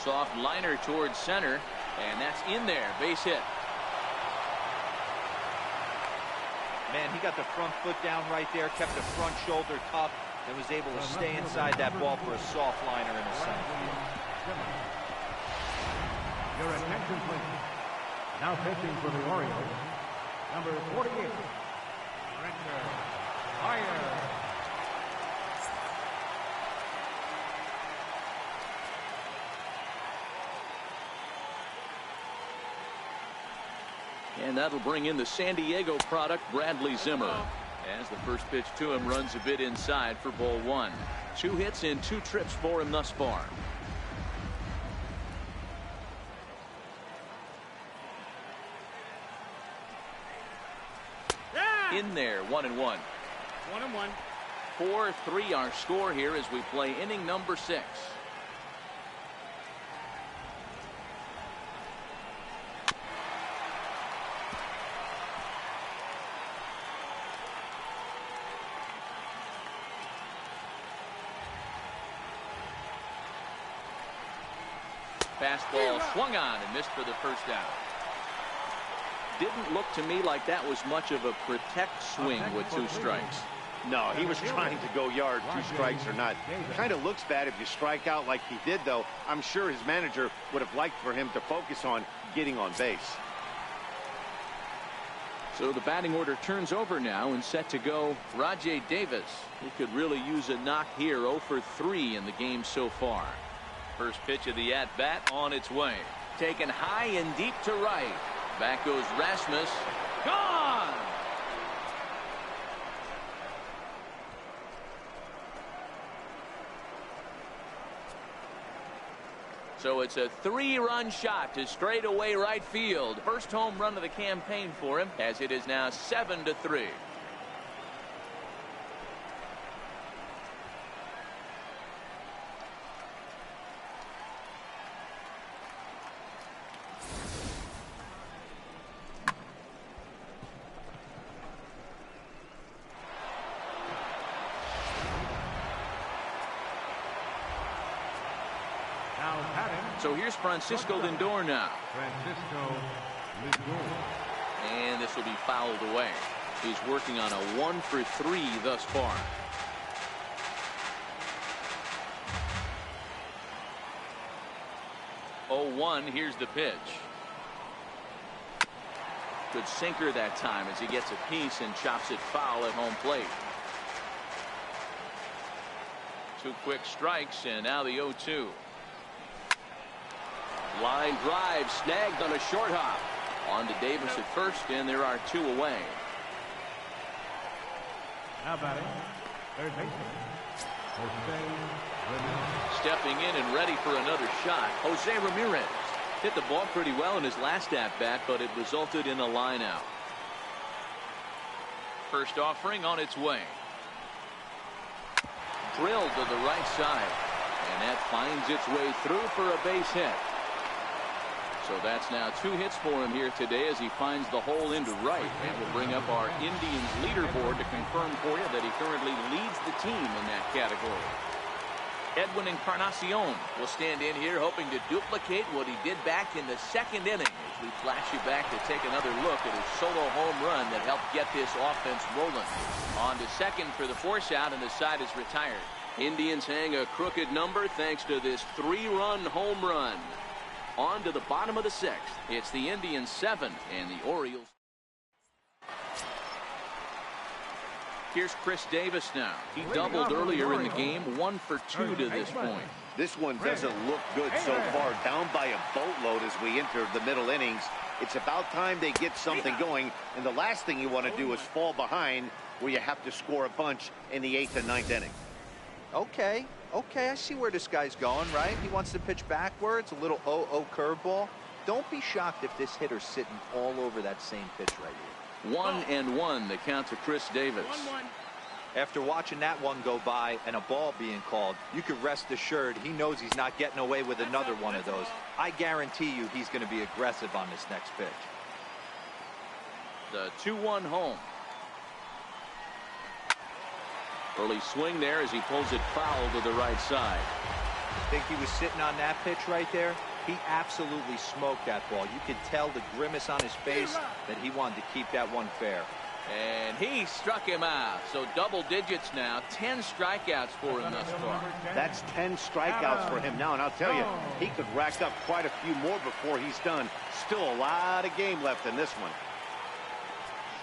Soft liner towards center, and that's in there. Base hit. Man, he got the front foot down right there, kept the front shoulder tough, and was able to stay inside that ball for a soft liner in the center field. Your attention, please. Now pitching for the Orioles, number 48, Richard Fire. And that'll bring in the San Diego product, Bradley Zimmer. As the first pitch to him runs a bit inside for ball 1. 2 hits in 2 trips for him thus far. In there, 1-1. 1-1. 4-3 our score here as we play inning number 6. Fastball swung on and missed for the first down. Didn't look to me like that was much of a protect swing with 2 strikes. No, he was trying to go yard, 2 strikes or not. Kind of looks bad if you strike out like he did, though. I'm sure his manager would have liked for him to focus on getting on base. So the batting order turns over now and set to go Rajai Davis. He could really use a knock here. 0 for 3 in the game so far. First pitch of the at-bat on its way. Taken high and deep to right. Back goes Rasmus. Gone! So it's a 3-run shot to straightaway right field. First home run of the campaign for him, as it is now 7-3. So here's Francisco Lindor now. Francisco Lindor. And this will be fouled away. He's working on a 1 for 3 thus far. Oh, 1. Here's the pitch. Good sinker that time as he gets a piece and chops it foul at home plate. 2 quick strikes, and now the 0-2. Line drive snagged on a short hop. On to Davis at first, and there are 2 away. Now batting, third baseman, Jose Ramirez. Stepping in and ready for another shot, Jose Ramirez. Hit the ball pretty well in his last at-bat, but it resulted in a line out. First offering on its way. Drilled to the right side, and that finds its way through for a base hit. So that's now 2 hits for him here today as he finds the hole into right. And we'll bring up our Indians leaderboard to confirm for you that he currently leads the team in that category. Edwin Encarnacion will stand in here hoping to duplicate what he did back in the 2nd inning as we flash you back to take another look at his solo home run that helped get this offense rolling. On to second for the force out, and the side is retired. Indians hang a crooked number thanks to this 3-run home run. On to the bottom of the 6th. It's the Indians 7 and the Orioles. Here's Chris Davis now. He doubled earlier in the game, 1 for 2 to this point. This one doesn't look good so far. Down by a boatload as we enter the middle innings. It's about time they get something going, and the last thing you want to do is fall behind where you have to score a bunch in the 8th and 9th inning. Okay, I see where this guy's going, right? He wants to pitch backwards, a little 0-0 curveball. Don't be shocked if this hitter's sitting all over that same pitch right here. 1-1 the count to Chris Davis. 1-1. After watching that one go by and a ball being called, you can rest assured he knows he's not getting away with another one of those. I guarantee you he's going to be aggressive on this next pitch. The 2-1 home. Early swing there as he pulls it foul to the right side. Think he was sitting on that pitch right there? He absolutely smoked that ball. You could tell the grimace on his face that he wanted to keep that one fair. And he struck him out. So double digits now. 10 strikeouts for him thus far. That's 10 strikeouts for him now. And I'll tell you, he could rack up quite a few more before he's done. Still a lot of game left in this one.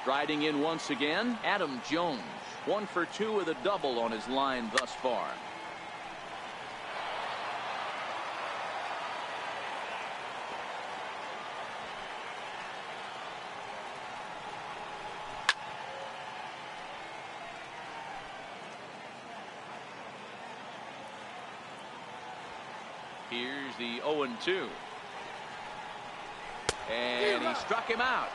Striding in once again, Adam Jones. 1 for 2 with a double on his line thus far. Here's the 0-2. And he struck him out.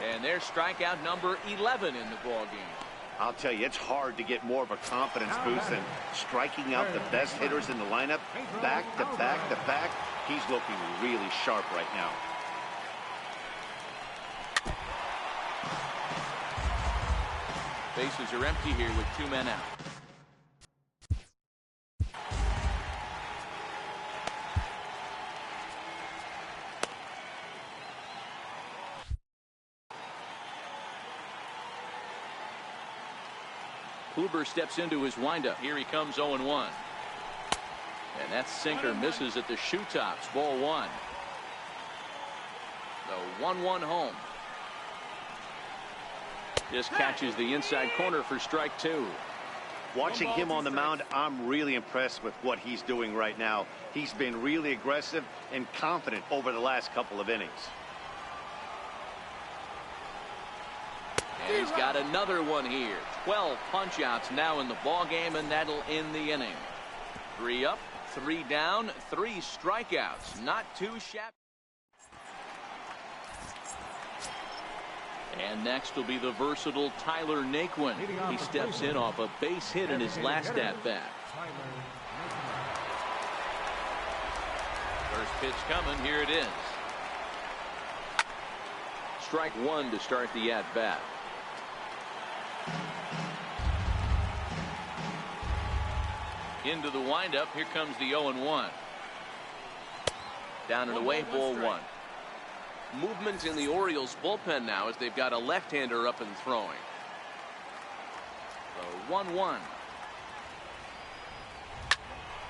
And there's strikeout number 11 in the ball game. I'll tell you, it's hard to get more of a confidence boost than striking out the best hitters in the lineup back to back to back. He's looking really sharp right now. Bases are empty here with 2 men out. Kluber steps into his windup. Here he comes 0-1. And that sinker misses at the shoe tops. Ball 1. The 1-1 home. Just catches the inside corner for strike 2. Watching him on the mound, I'm really impressed with what he's doing right now. He's been really aggressive and confident over the last couple of innings. And he's got another one here. 12 punch-outs now in the ballgame, and that'll end the inning. 3 up, 3 down, 3 strikeouts. Not too shabby. And next will be the versatile Tyler Naquin. He steps in off a base hit in his last at-bat. First pitch coming. Here it is. Strike 1 to start the at-bat. Into the windup. Here comes the 0-1. Down and away, ball 1. Movement in the Orioles bullpen now as they've got a left-hander up and throwing. The 1-1.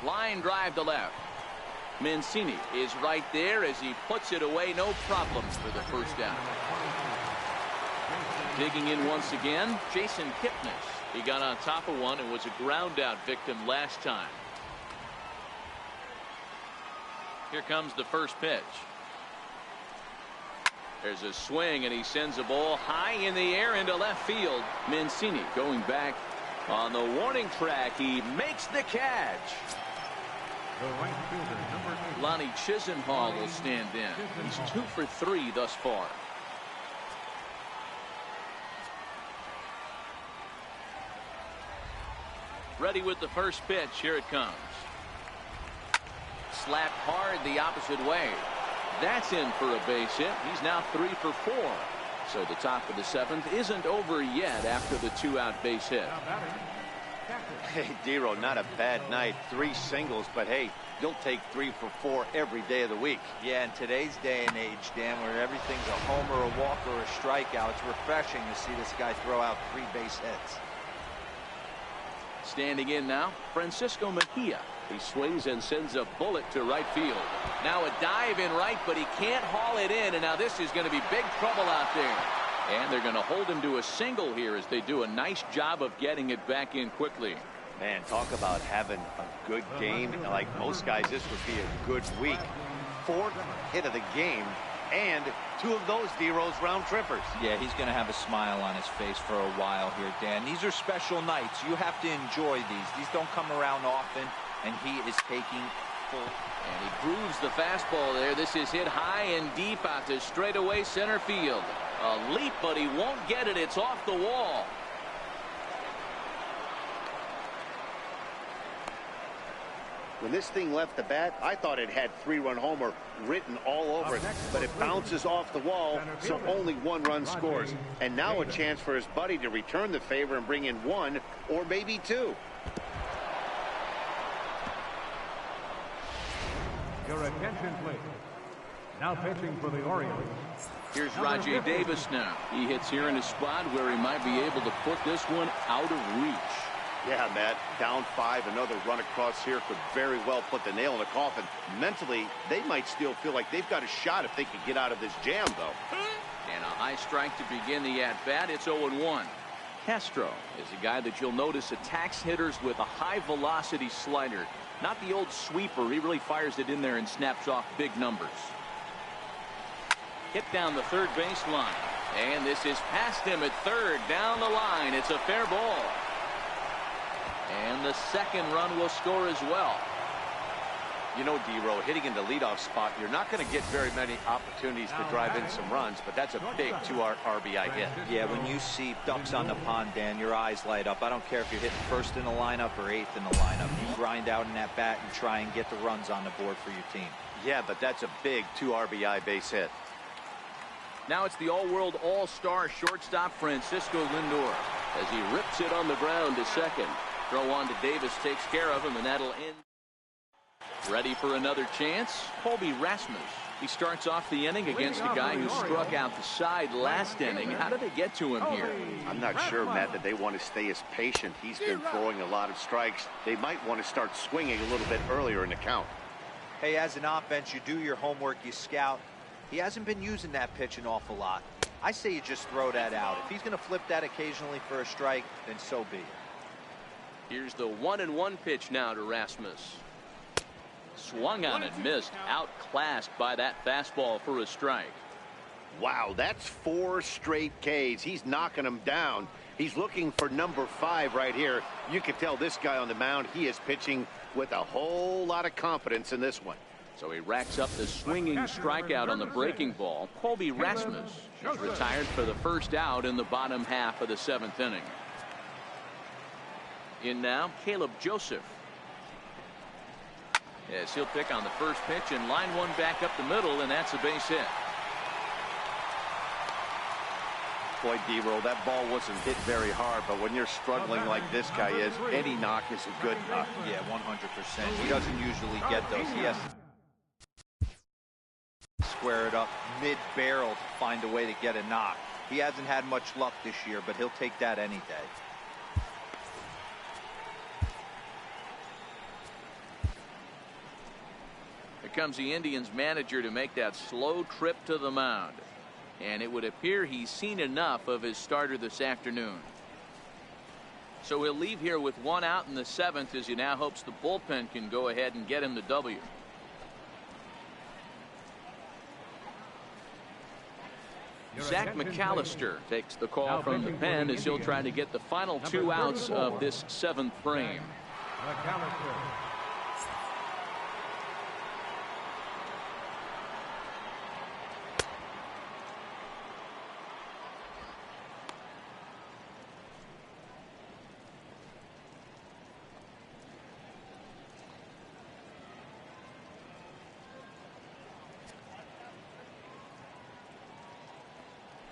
Line drive to left. Mancini is right there as he puts it away. No problems for the first out. Digging in once again, Jason Kipnis. He got on top of one and was a ground out victim last time. Here comes the first pitch. There's a swing, and he sends a ball high in the air into left field. Mancini going back on the warning track. He makes the catch. The right fielder, number 8. Lonnie Chisenhall will stand in. He's 2 for 3 thus far. Ready with the first pitch. Here it comes. Slapped hard the opposite way. That's in for a base hit. He's now 3 for 4. So the top of the 7th isn't over yet after the 2-out base hit. Hey, Dero, not a bad night. 3 singles, but hey, you'll take 3 for 4 every day of the week. Yeah, in today's day and age, Dan, where everything's a homer, a walk, or a strikeout, it's refreshing to see this guy throw out 3 base hits. Standing in now, Francisco Mejia. He swings and sends a bullet to right field. Now a dive in right, but he can't haul it in, and now this is going to be big trouble out there. And they're going to hold him to a single here as they do a nice job of getting it back in quickly. Man, talk about having a good game. Like most guys, this would be a good week. 4th hit of the game, and 2 of those Dero's round trippers. Yeah, he's going to have a smile on his face for a while here, Dan. These are special nights. You have to enjoy these. These don't come around often, and he is taking full. And he grooves the fastball there. This is hit high and deep out to straightaway center field. A leap, but he won't get it. It's off the wall. When this thing left the bat, I thought it had 3-run homer written all over it, but it bounces off the wall, so only 1 run scores. And now a chance for his buddy to return the favor and bring in 1 or maybe 2. Your attention, please. Now pitching for the Orioles. Here's Rajay Davis now. He hits here in a spot where he might be able to put this one out of reach. Yeah, Matt, down 5, another run across here could very well put the nail in the coffin. Mentally, they might still feel like they've got a shot if they could get out of this jam, though. And a high strike to begin the at-bat. It's 0-1. Castro is a guy that you'll notice attacks hitters with a high-velocity slider. Not the old sweeper. He really fires it in there and snaps off big numbers. Hit down the third baseline. And this is past him at third. Down the line. It's a fair ball. And the second run will score as well. You know, Dero, hitting in the leadoff spot, you're not going to get very many opportunities to drive in some runs, but that's a big 2 RBI hit. Yeah, when you see ducks on the pond, Dan, your eyes light up. I don't care if you're hitting first in the lineup or 8th in the lineup. You grind out in that bat and try and get the runs on the board for your team. Yeah, but that's a big 2 RBI base hit. Now it's the all-world all-star shortstop Francisco Lindor as he rips it on the ground to second. Throw on to Davis takes care of him, and that'll end. Ready for another chance? Colby Rasmus. He starts off the inning against a guy who struck out the side last inning. How did they get to him here? I'm not sure, Matt, that they want to stay as patient. He's been throwing a lot of strikes. They might want to start swinging a little bit earlier in the count. Hey, as an offense, you do your homework, you scout. He hasn't been using that pitch an awful lot. I say you just throw that out. If he's going to flip that occasionally for a strike, then so be it. Here's the 1-1 pitch now to Rasmus. Swung on and missed, outclassed by that fastball for a strike. Wow, that's 4 straight Ks. He's knocking them down. He's looking for number 5 right here. You can tell this guy on the mound, he is pitching with a whole lot of confidence in this one. So he racks up the swinging strikeout on the breaking ball. Colby Rasmus is retired for the first out in the bottom half of the 7th inning. In now, Caleb Joseph. Yes, he'll pick on the first pitch and line one back up the middle, and that's a base hit. Boy, D-Roll, that ball wasn't hit very hard, but when you're struggling like this guy is, any knock is a good knock. Yeah, 100%. He doesn't usually get those. He has to square it up mid-barrel to find a way to get a knock. He hasn't had much luck this year, but he'll take that any day. Here comes the Indians manager to make that slow trip to the mound. And it would appear he's seen enough of his starter this afternoon. So he'll leave here with 1 out in the 7th as he now hopes the bullpen can go ahead and get him the W. Zach McAllister takes the call from the pen as he'll try to get the final 2 outs of this 7th frame.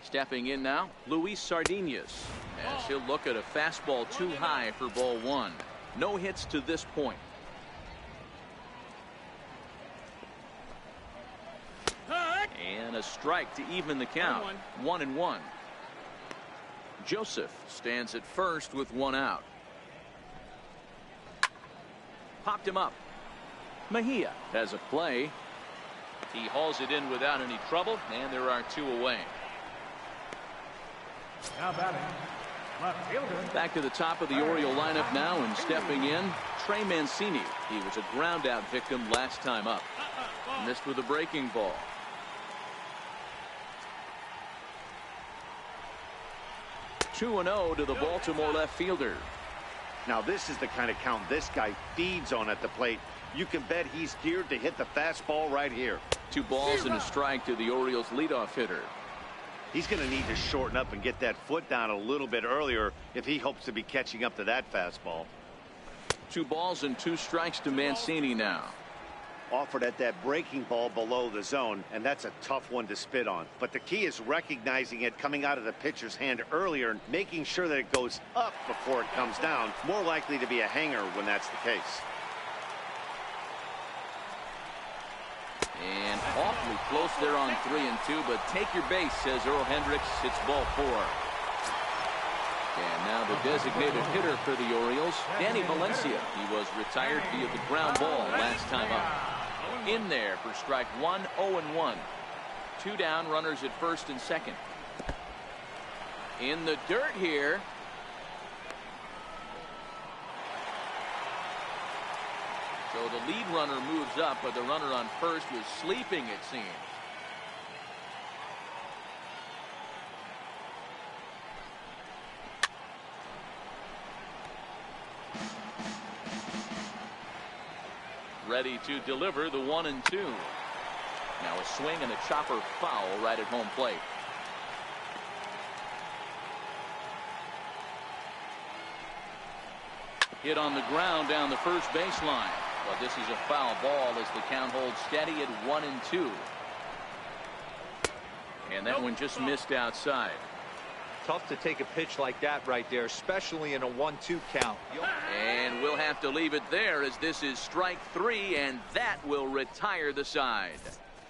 Stepping in now, Luis Sardinas, as he'll look at a fastball too high for ball 1. No hits to this point. And a strike to even the count. 1-1. Joseph stands at first with 1 out. Popped him up. Mejia has a play. He hauls it in without any trouble, and there are 2 away. Now batting, left fielder. Back to the top of the Oriole lineup now, and stepping in, Trey Mancini. He was a ground out victim last time up. Missed with a breaking ball. (2-0) to the Baltimore left fielder. Now this is the kind of count this guy feeds on at the plate. You can bet he's geared to hit the fastball right here. 2 balls and a strike to the Orioles leadoff hitter. He's going to need to shorten up and get that foot down a little bit earlier if he hopes to be catching up to that fastball. 2 balls and 2 strikes to Mancini now. Offered at that breaking ball below the zone, and that's a tough one to spit on. But the key is recognizing it coming out of the pitcher's hand earlier and making sure that it goes up before it comes down. More likely to be a hanger when that's the case. And awfully close there on 3-2, but take your base, says Earl Hendricks. It's ball 4. And now the designated hitter for the Orioles, Danny Valencia. He was retired via the ground ball last time up. In there for strike 1, 0-1. 2 down, runners at first and second. In the dirt here. So the lead runner moves up, but the runner on first was sleeping, it seems. Ready to deliver the 1-2. Now a swing and a chopper foul right at home plate. Hit on the ground down the first baseline. But this is a foul ball as the count holds steady at 1-2. And that one just missed outside. Tough to take a pitch like that right there, especially in a 1-2 count. And we'll have to leave it there as this is strike 3, and that will retire the side.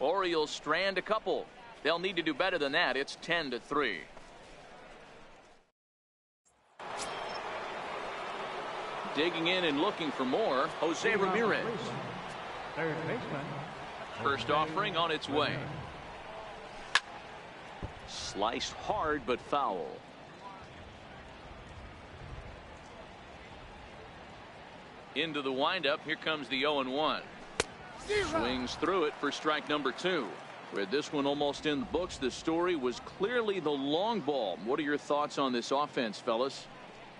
Orioles strand a couple. They'll need to do better than that. It's 10-3. Digging in and looking for more, Jose Ramirez. Third baseman. First offering on its way. Sliced hard but foul. Into the windup. Here comes the 0-1. Swings through it for strike number 2. With this one almost in the books, the story was clearly the long ball. What are your thoughts on this offense, fellas?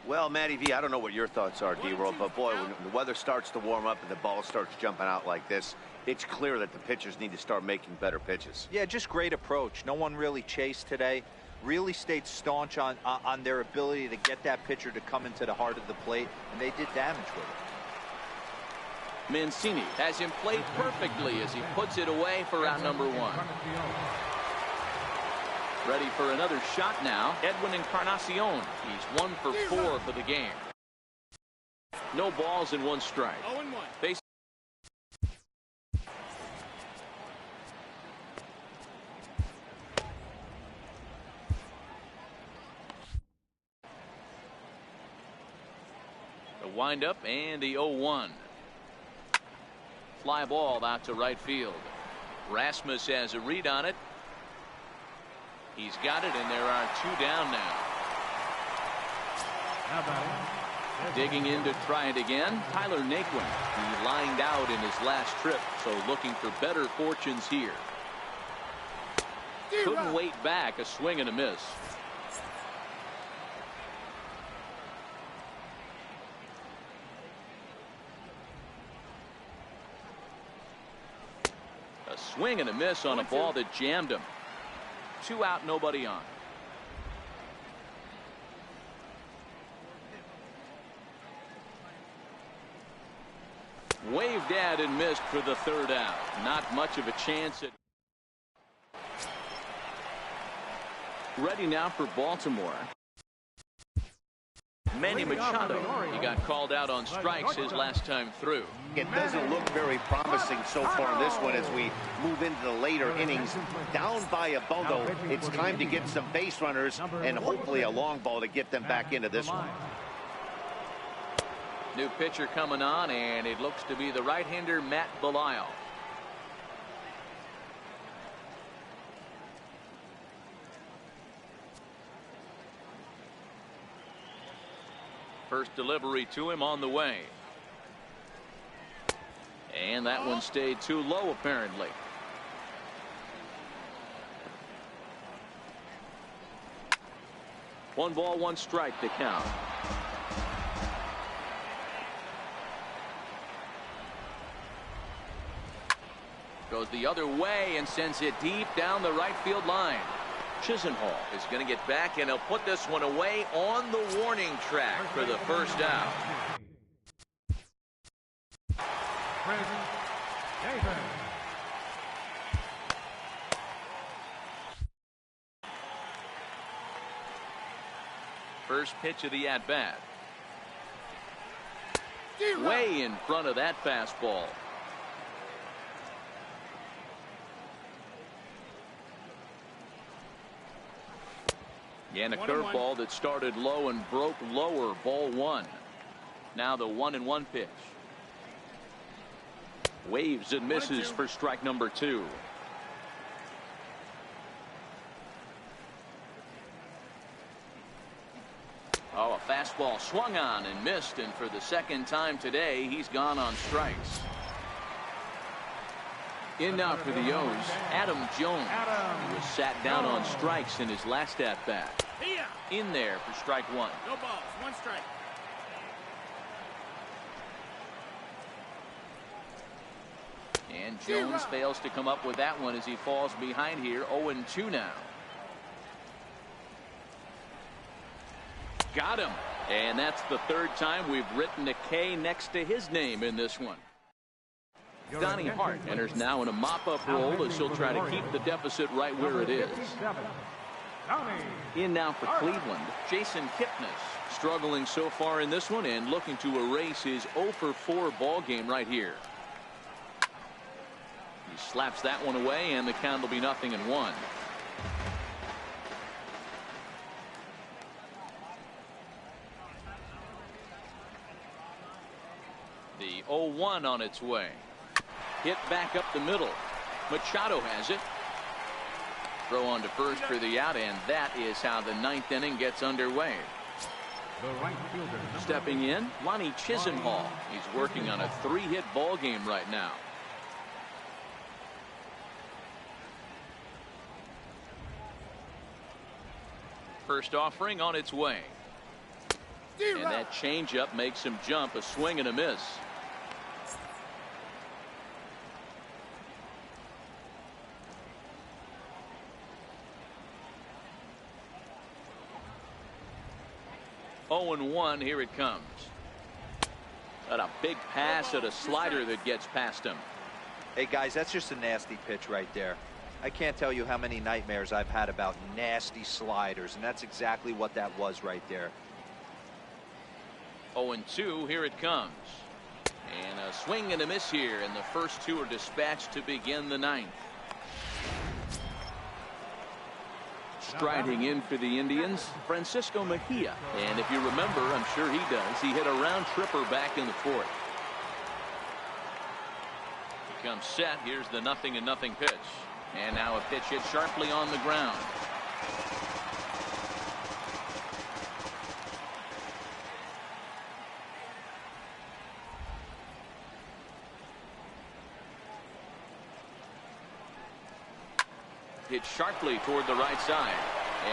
Well, Matty V, I don't know what your thoughts are, D-Roll, but boy, when the weather starts to warm up and the ball starts jumping out like this, it's clear that the pitchers need to start making better pitches. Yeah, just great approach. No one really chased today. Really stayed staunch on their ability to get that pitcher to come into the heart of the plate, and they did damage with it. Mancini has him played perfectly as he puts it away for out number 1. Ready for another shot now. Edwin Encarnacion. He's 1 for 4 for the game. No balls and 1 strike. 0-1. Base. The windup and the 0-1. Fly ball out to right field. Rasmus has a read on it. He's got it, and there are 2 down now. Digging in to try it again, Tyler Naquin. He lined out in his last trip, so looking for better fortunes here. Couldn't wait back. A swing and a miss. A swing and a miss on a ball that jammed him. 2 out, nobody on. Waved at and missed for the 3rd out. Not much of a chance at. Ready now for Baltimore. Manny Machado. He got called out on strikes his last time through. It doesn't look very promising so far in this one as we move into the later innings. Down by a bundle, it's time to get some base runners and hopefully a long ball to get them back into this one. New pitcher coming on, and it looks to be the right-hander Matt Belisle. First delivery to him on the way. And that one stayed too low, apparently. One ball, 1 strike to count. Goes the other way and sends it deep down the right field line. Chisenhall is going to get back, and he'll put this one away on the warning track for the 1st out. First pitch of the at-bat. Way in front of that fastball. And a curveball that started low and broke lower. Ball 1. Now the 1-1 pitch. Waves and misses for strike number 2. Oh, a fastball swung on and missed, and for the 2nd time today, he's gone on strikes. In now for the O's, Adam Jones. He was sat down on strikes in his last at-bat. In there for strike 1. No balls, 1 strike. And Jones fails to come up with that one as he falls behind here. 0-2 now. Got him. And that's the 3rd time we've written a K next to his name in this one. Donnie Hart enters now in a mop-up role as he'll try to keep the deficit right where it is. In now for Cleveland, Jason Kipnis, struggling so far in this one and looking to erase his 0 for 4 ball game right here. He slaps that one away, and the count will be 0-1. The 0-1 on its way. Hit back up the middle. Machado has it. Throw on to first for the out, and that is how the 9th inning gets underway. The right fielder, Stepping in, Lonnie Chisenhall. He's working on a 3-hit ball game right now. First offering on its way. And that changeup makes him jump. A swing and a miss. Oh, 0-1, here it comes. Got a big pass at a slider that gets past him. Hey, guys, that's just a nasty pitch right there. I can't tell you how many nightmares I've had about nasty sliders, and that's exactly what that was right there. 0-2, here it comes. And a swing and a miss here, and the first two are dispatched to begin the 9th. Striding in for the Indians, Francisco Mejia. And if you remember, I'm sure he does, he hit a round tripper back in the 4th. He comes set. Here's the 0-0 pitch. And now a pitch hit sharply on the ground. Hit sharply toward the right side,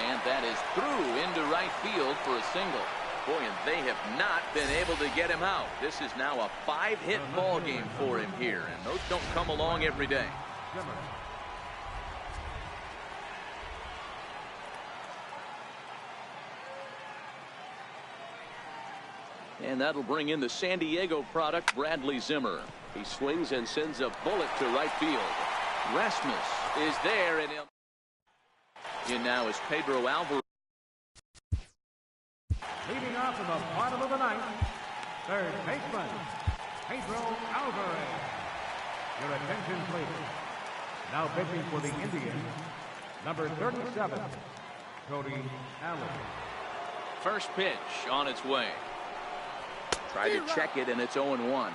and that is through into right field for a single. Boy, and they have not been able to get him out. This is now a 5-hit ball game for him here, and those don't come along every day. And that'll bring in the San Diego product, Bradley Zimmer. He swings and sends a bullet to right field. Rasmus is there, and in now is Pedro Alvarez. leading off in the bottom of the 9th, third baseman, Pedro Alvarez. Your attention, please. Now pitching for the Indians, number 37, Cody Allen. First pitch on its way. Tried to check it, and it's 0-1.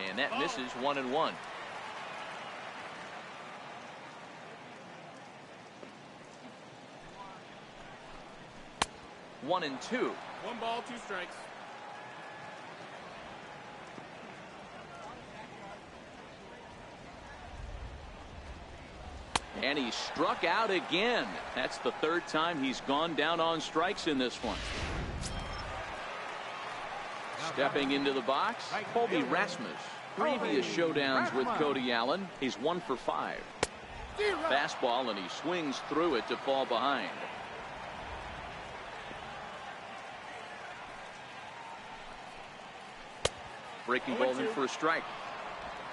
And that misses. 1-1. One and two. 1 ball, 2 strikes. And he struck out again. That's the 3rd time he's gone down on strikes in this one. Stepping into the box, Colby Rasmus. Previous showdowns with Cody Allen, he's 1 for 5. Fastball, and he swings through it to fall behind. Breaking ball in for a strike.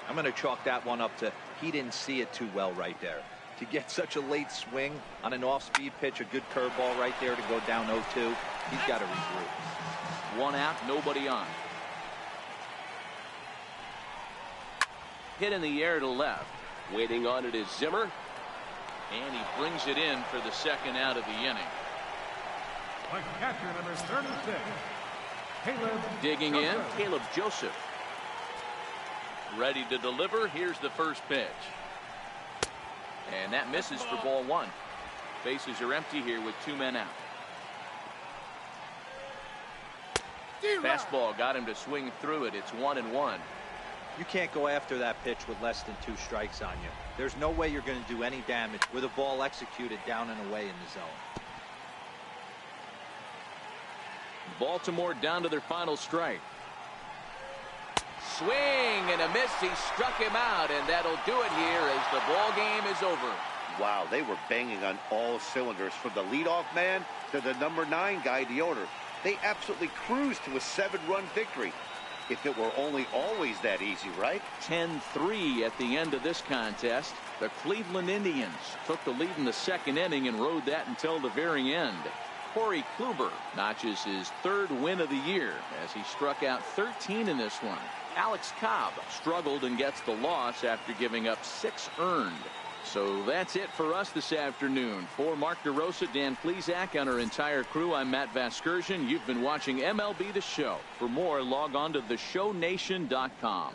I'm going to chalk that one up to he didn't see it too well right there. To get such a late swing on an off-speed pitch, a good curveball right there to go down 0-2, he's got to regroup. 1 out, nobody on. Hit in the air to left. Waiting on it is Zimmer. And he brings it in for the 2nd out of the inning. Like catcher number 36, Caleb Digging Joseph. in, Caleb Joseph. Ready to deliver. Here's the first pitch. And that misses for ball 1. Bases are empty here with 2 men out. Fastball got him to swing through it. It's 1-1. You can't go after that pitch with less than 2 strikes on you. There's no way you're going to do any damage with a ball executed down and away in the zone. Baltimore down to their final strike. Swing and a miss. He struck him out, and that'll do it here as the ball game is over. Wow, they were banging on all cylinders, from the leadoff man to the number 9 guy, the owner. They absolutely cruised to a 7-run victory. if it were only always that easy, right? 10-3 at the end of this contest. The Cleveland Indians took the lead in the second inning and rode that until the very end. Corey Kluber notches his third win of the year as he struck out 13 in this one. Alex Cobb struggled and gets the loss after giving up 6 earned. So that's it for us this afternoon. For Mark DeRosa, Dan Plesac, and our entire crew, I'm Matt Vasgersian. You've been watching MLB The Show. For more, log on to theshownation.com.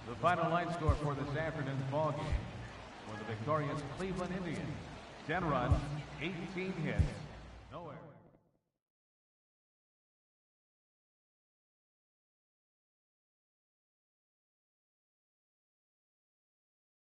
The final line score for this afternoon's ball game for the victorious Cleveland Indians: 10 runs, 18 hits, no errors.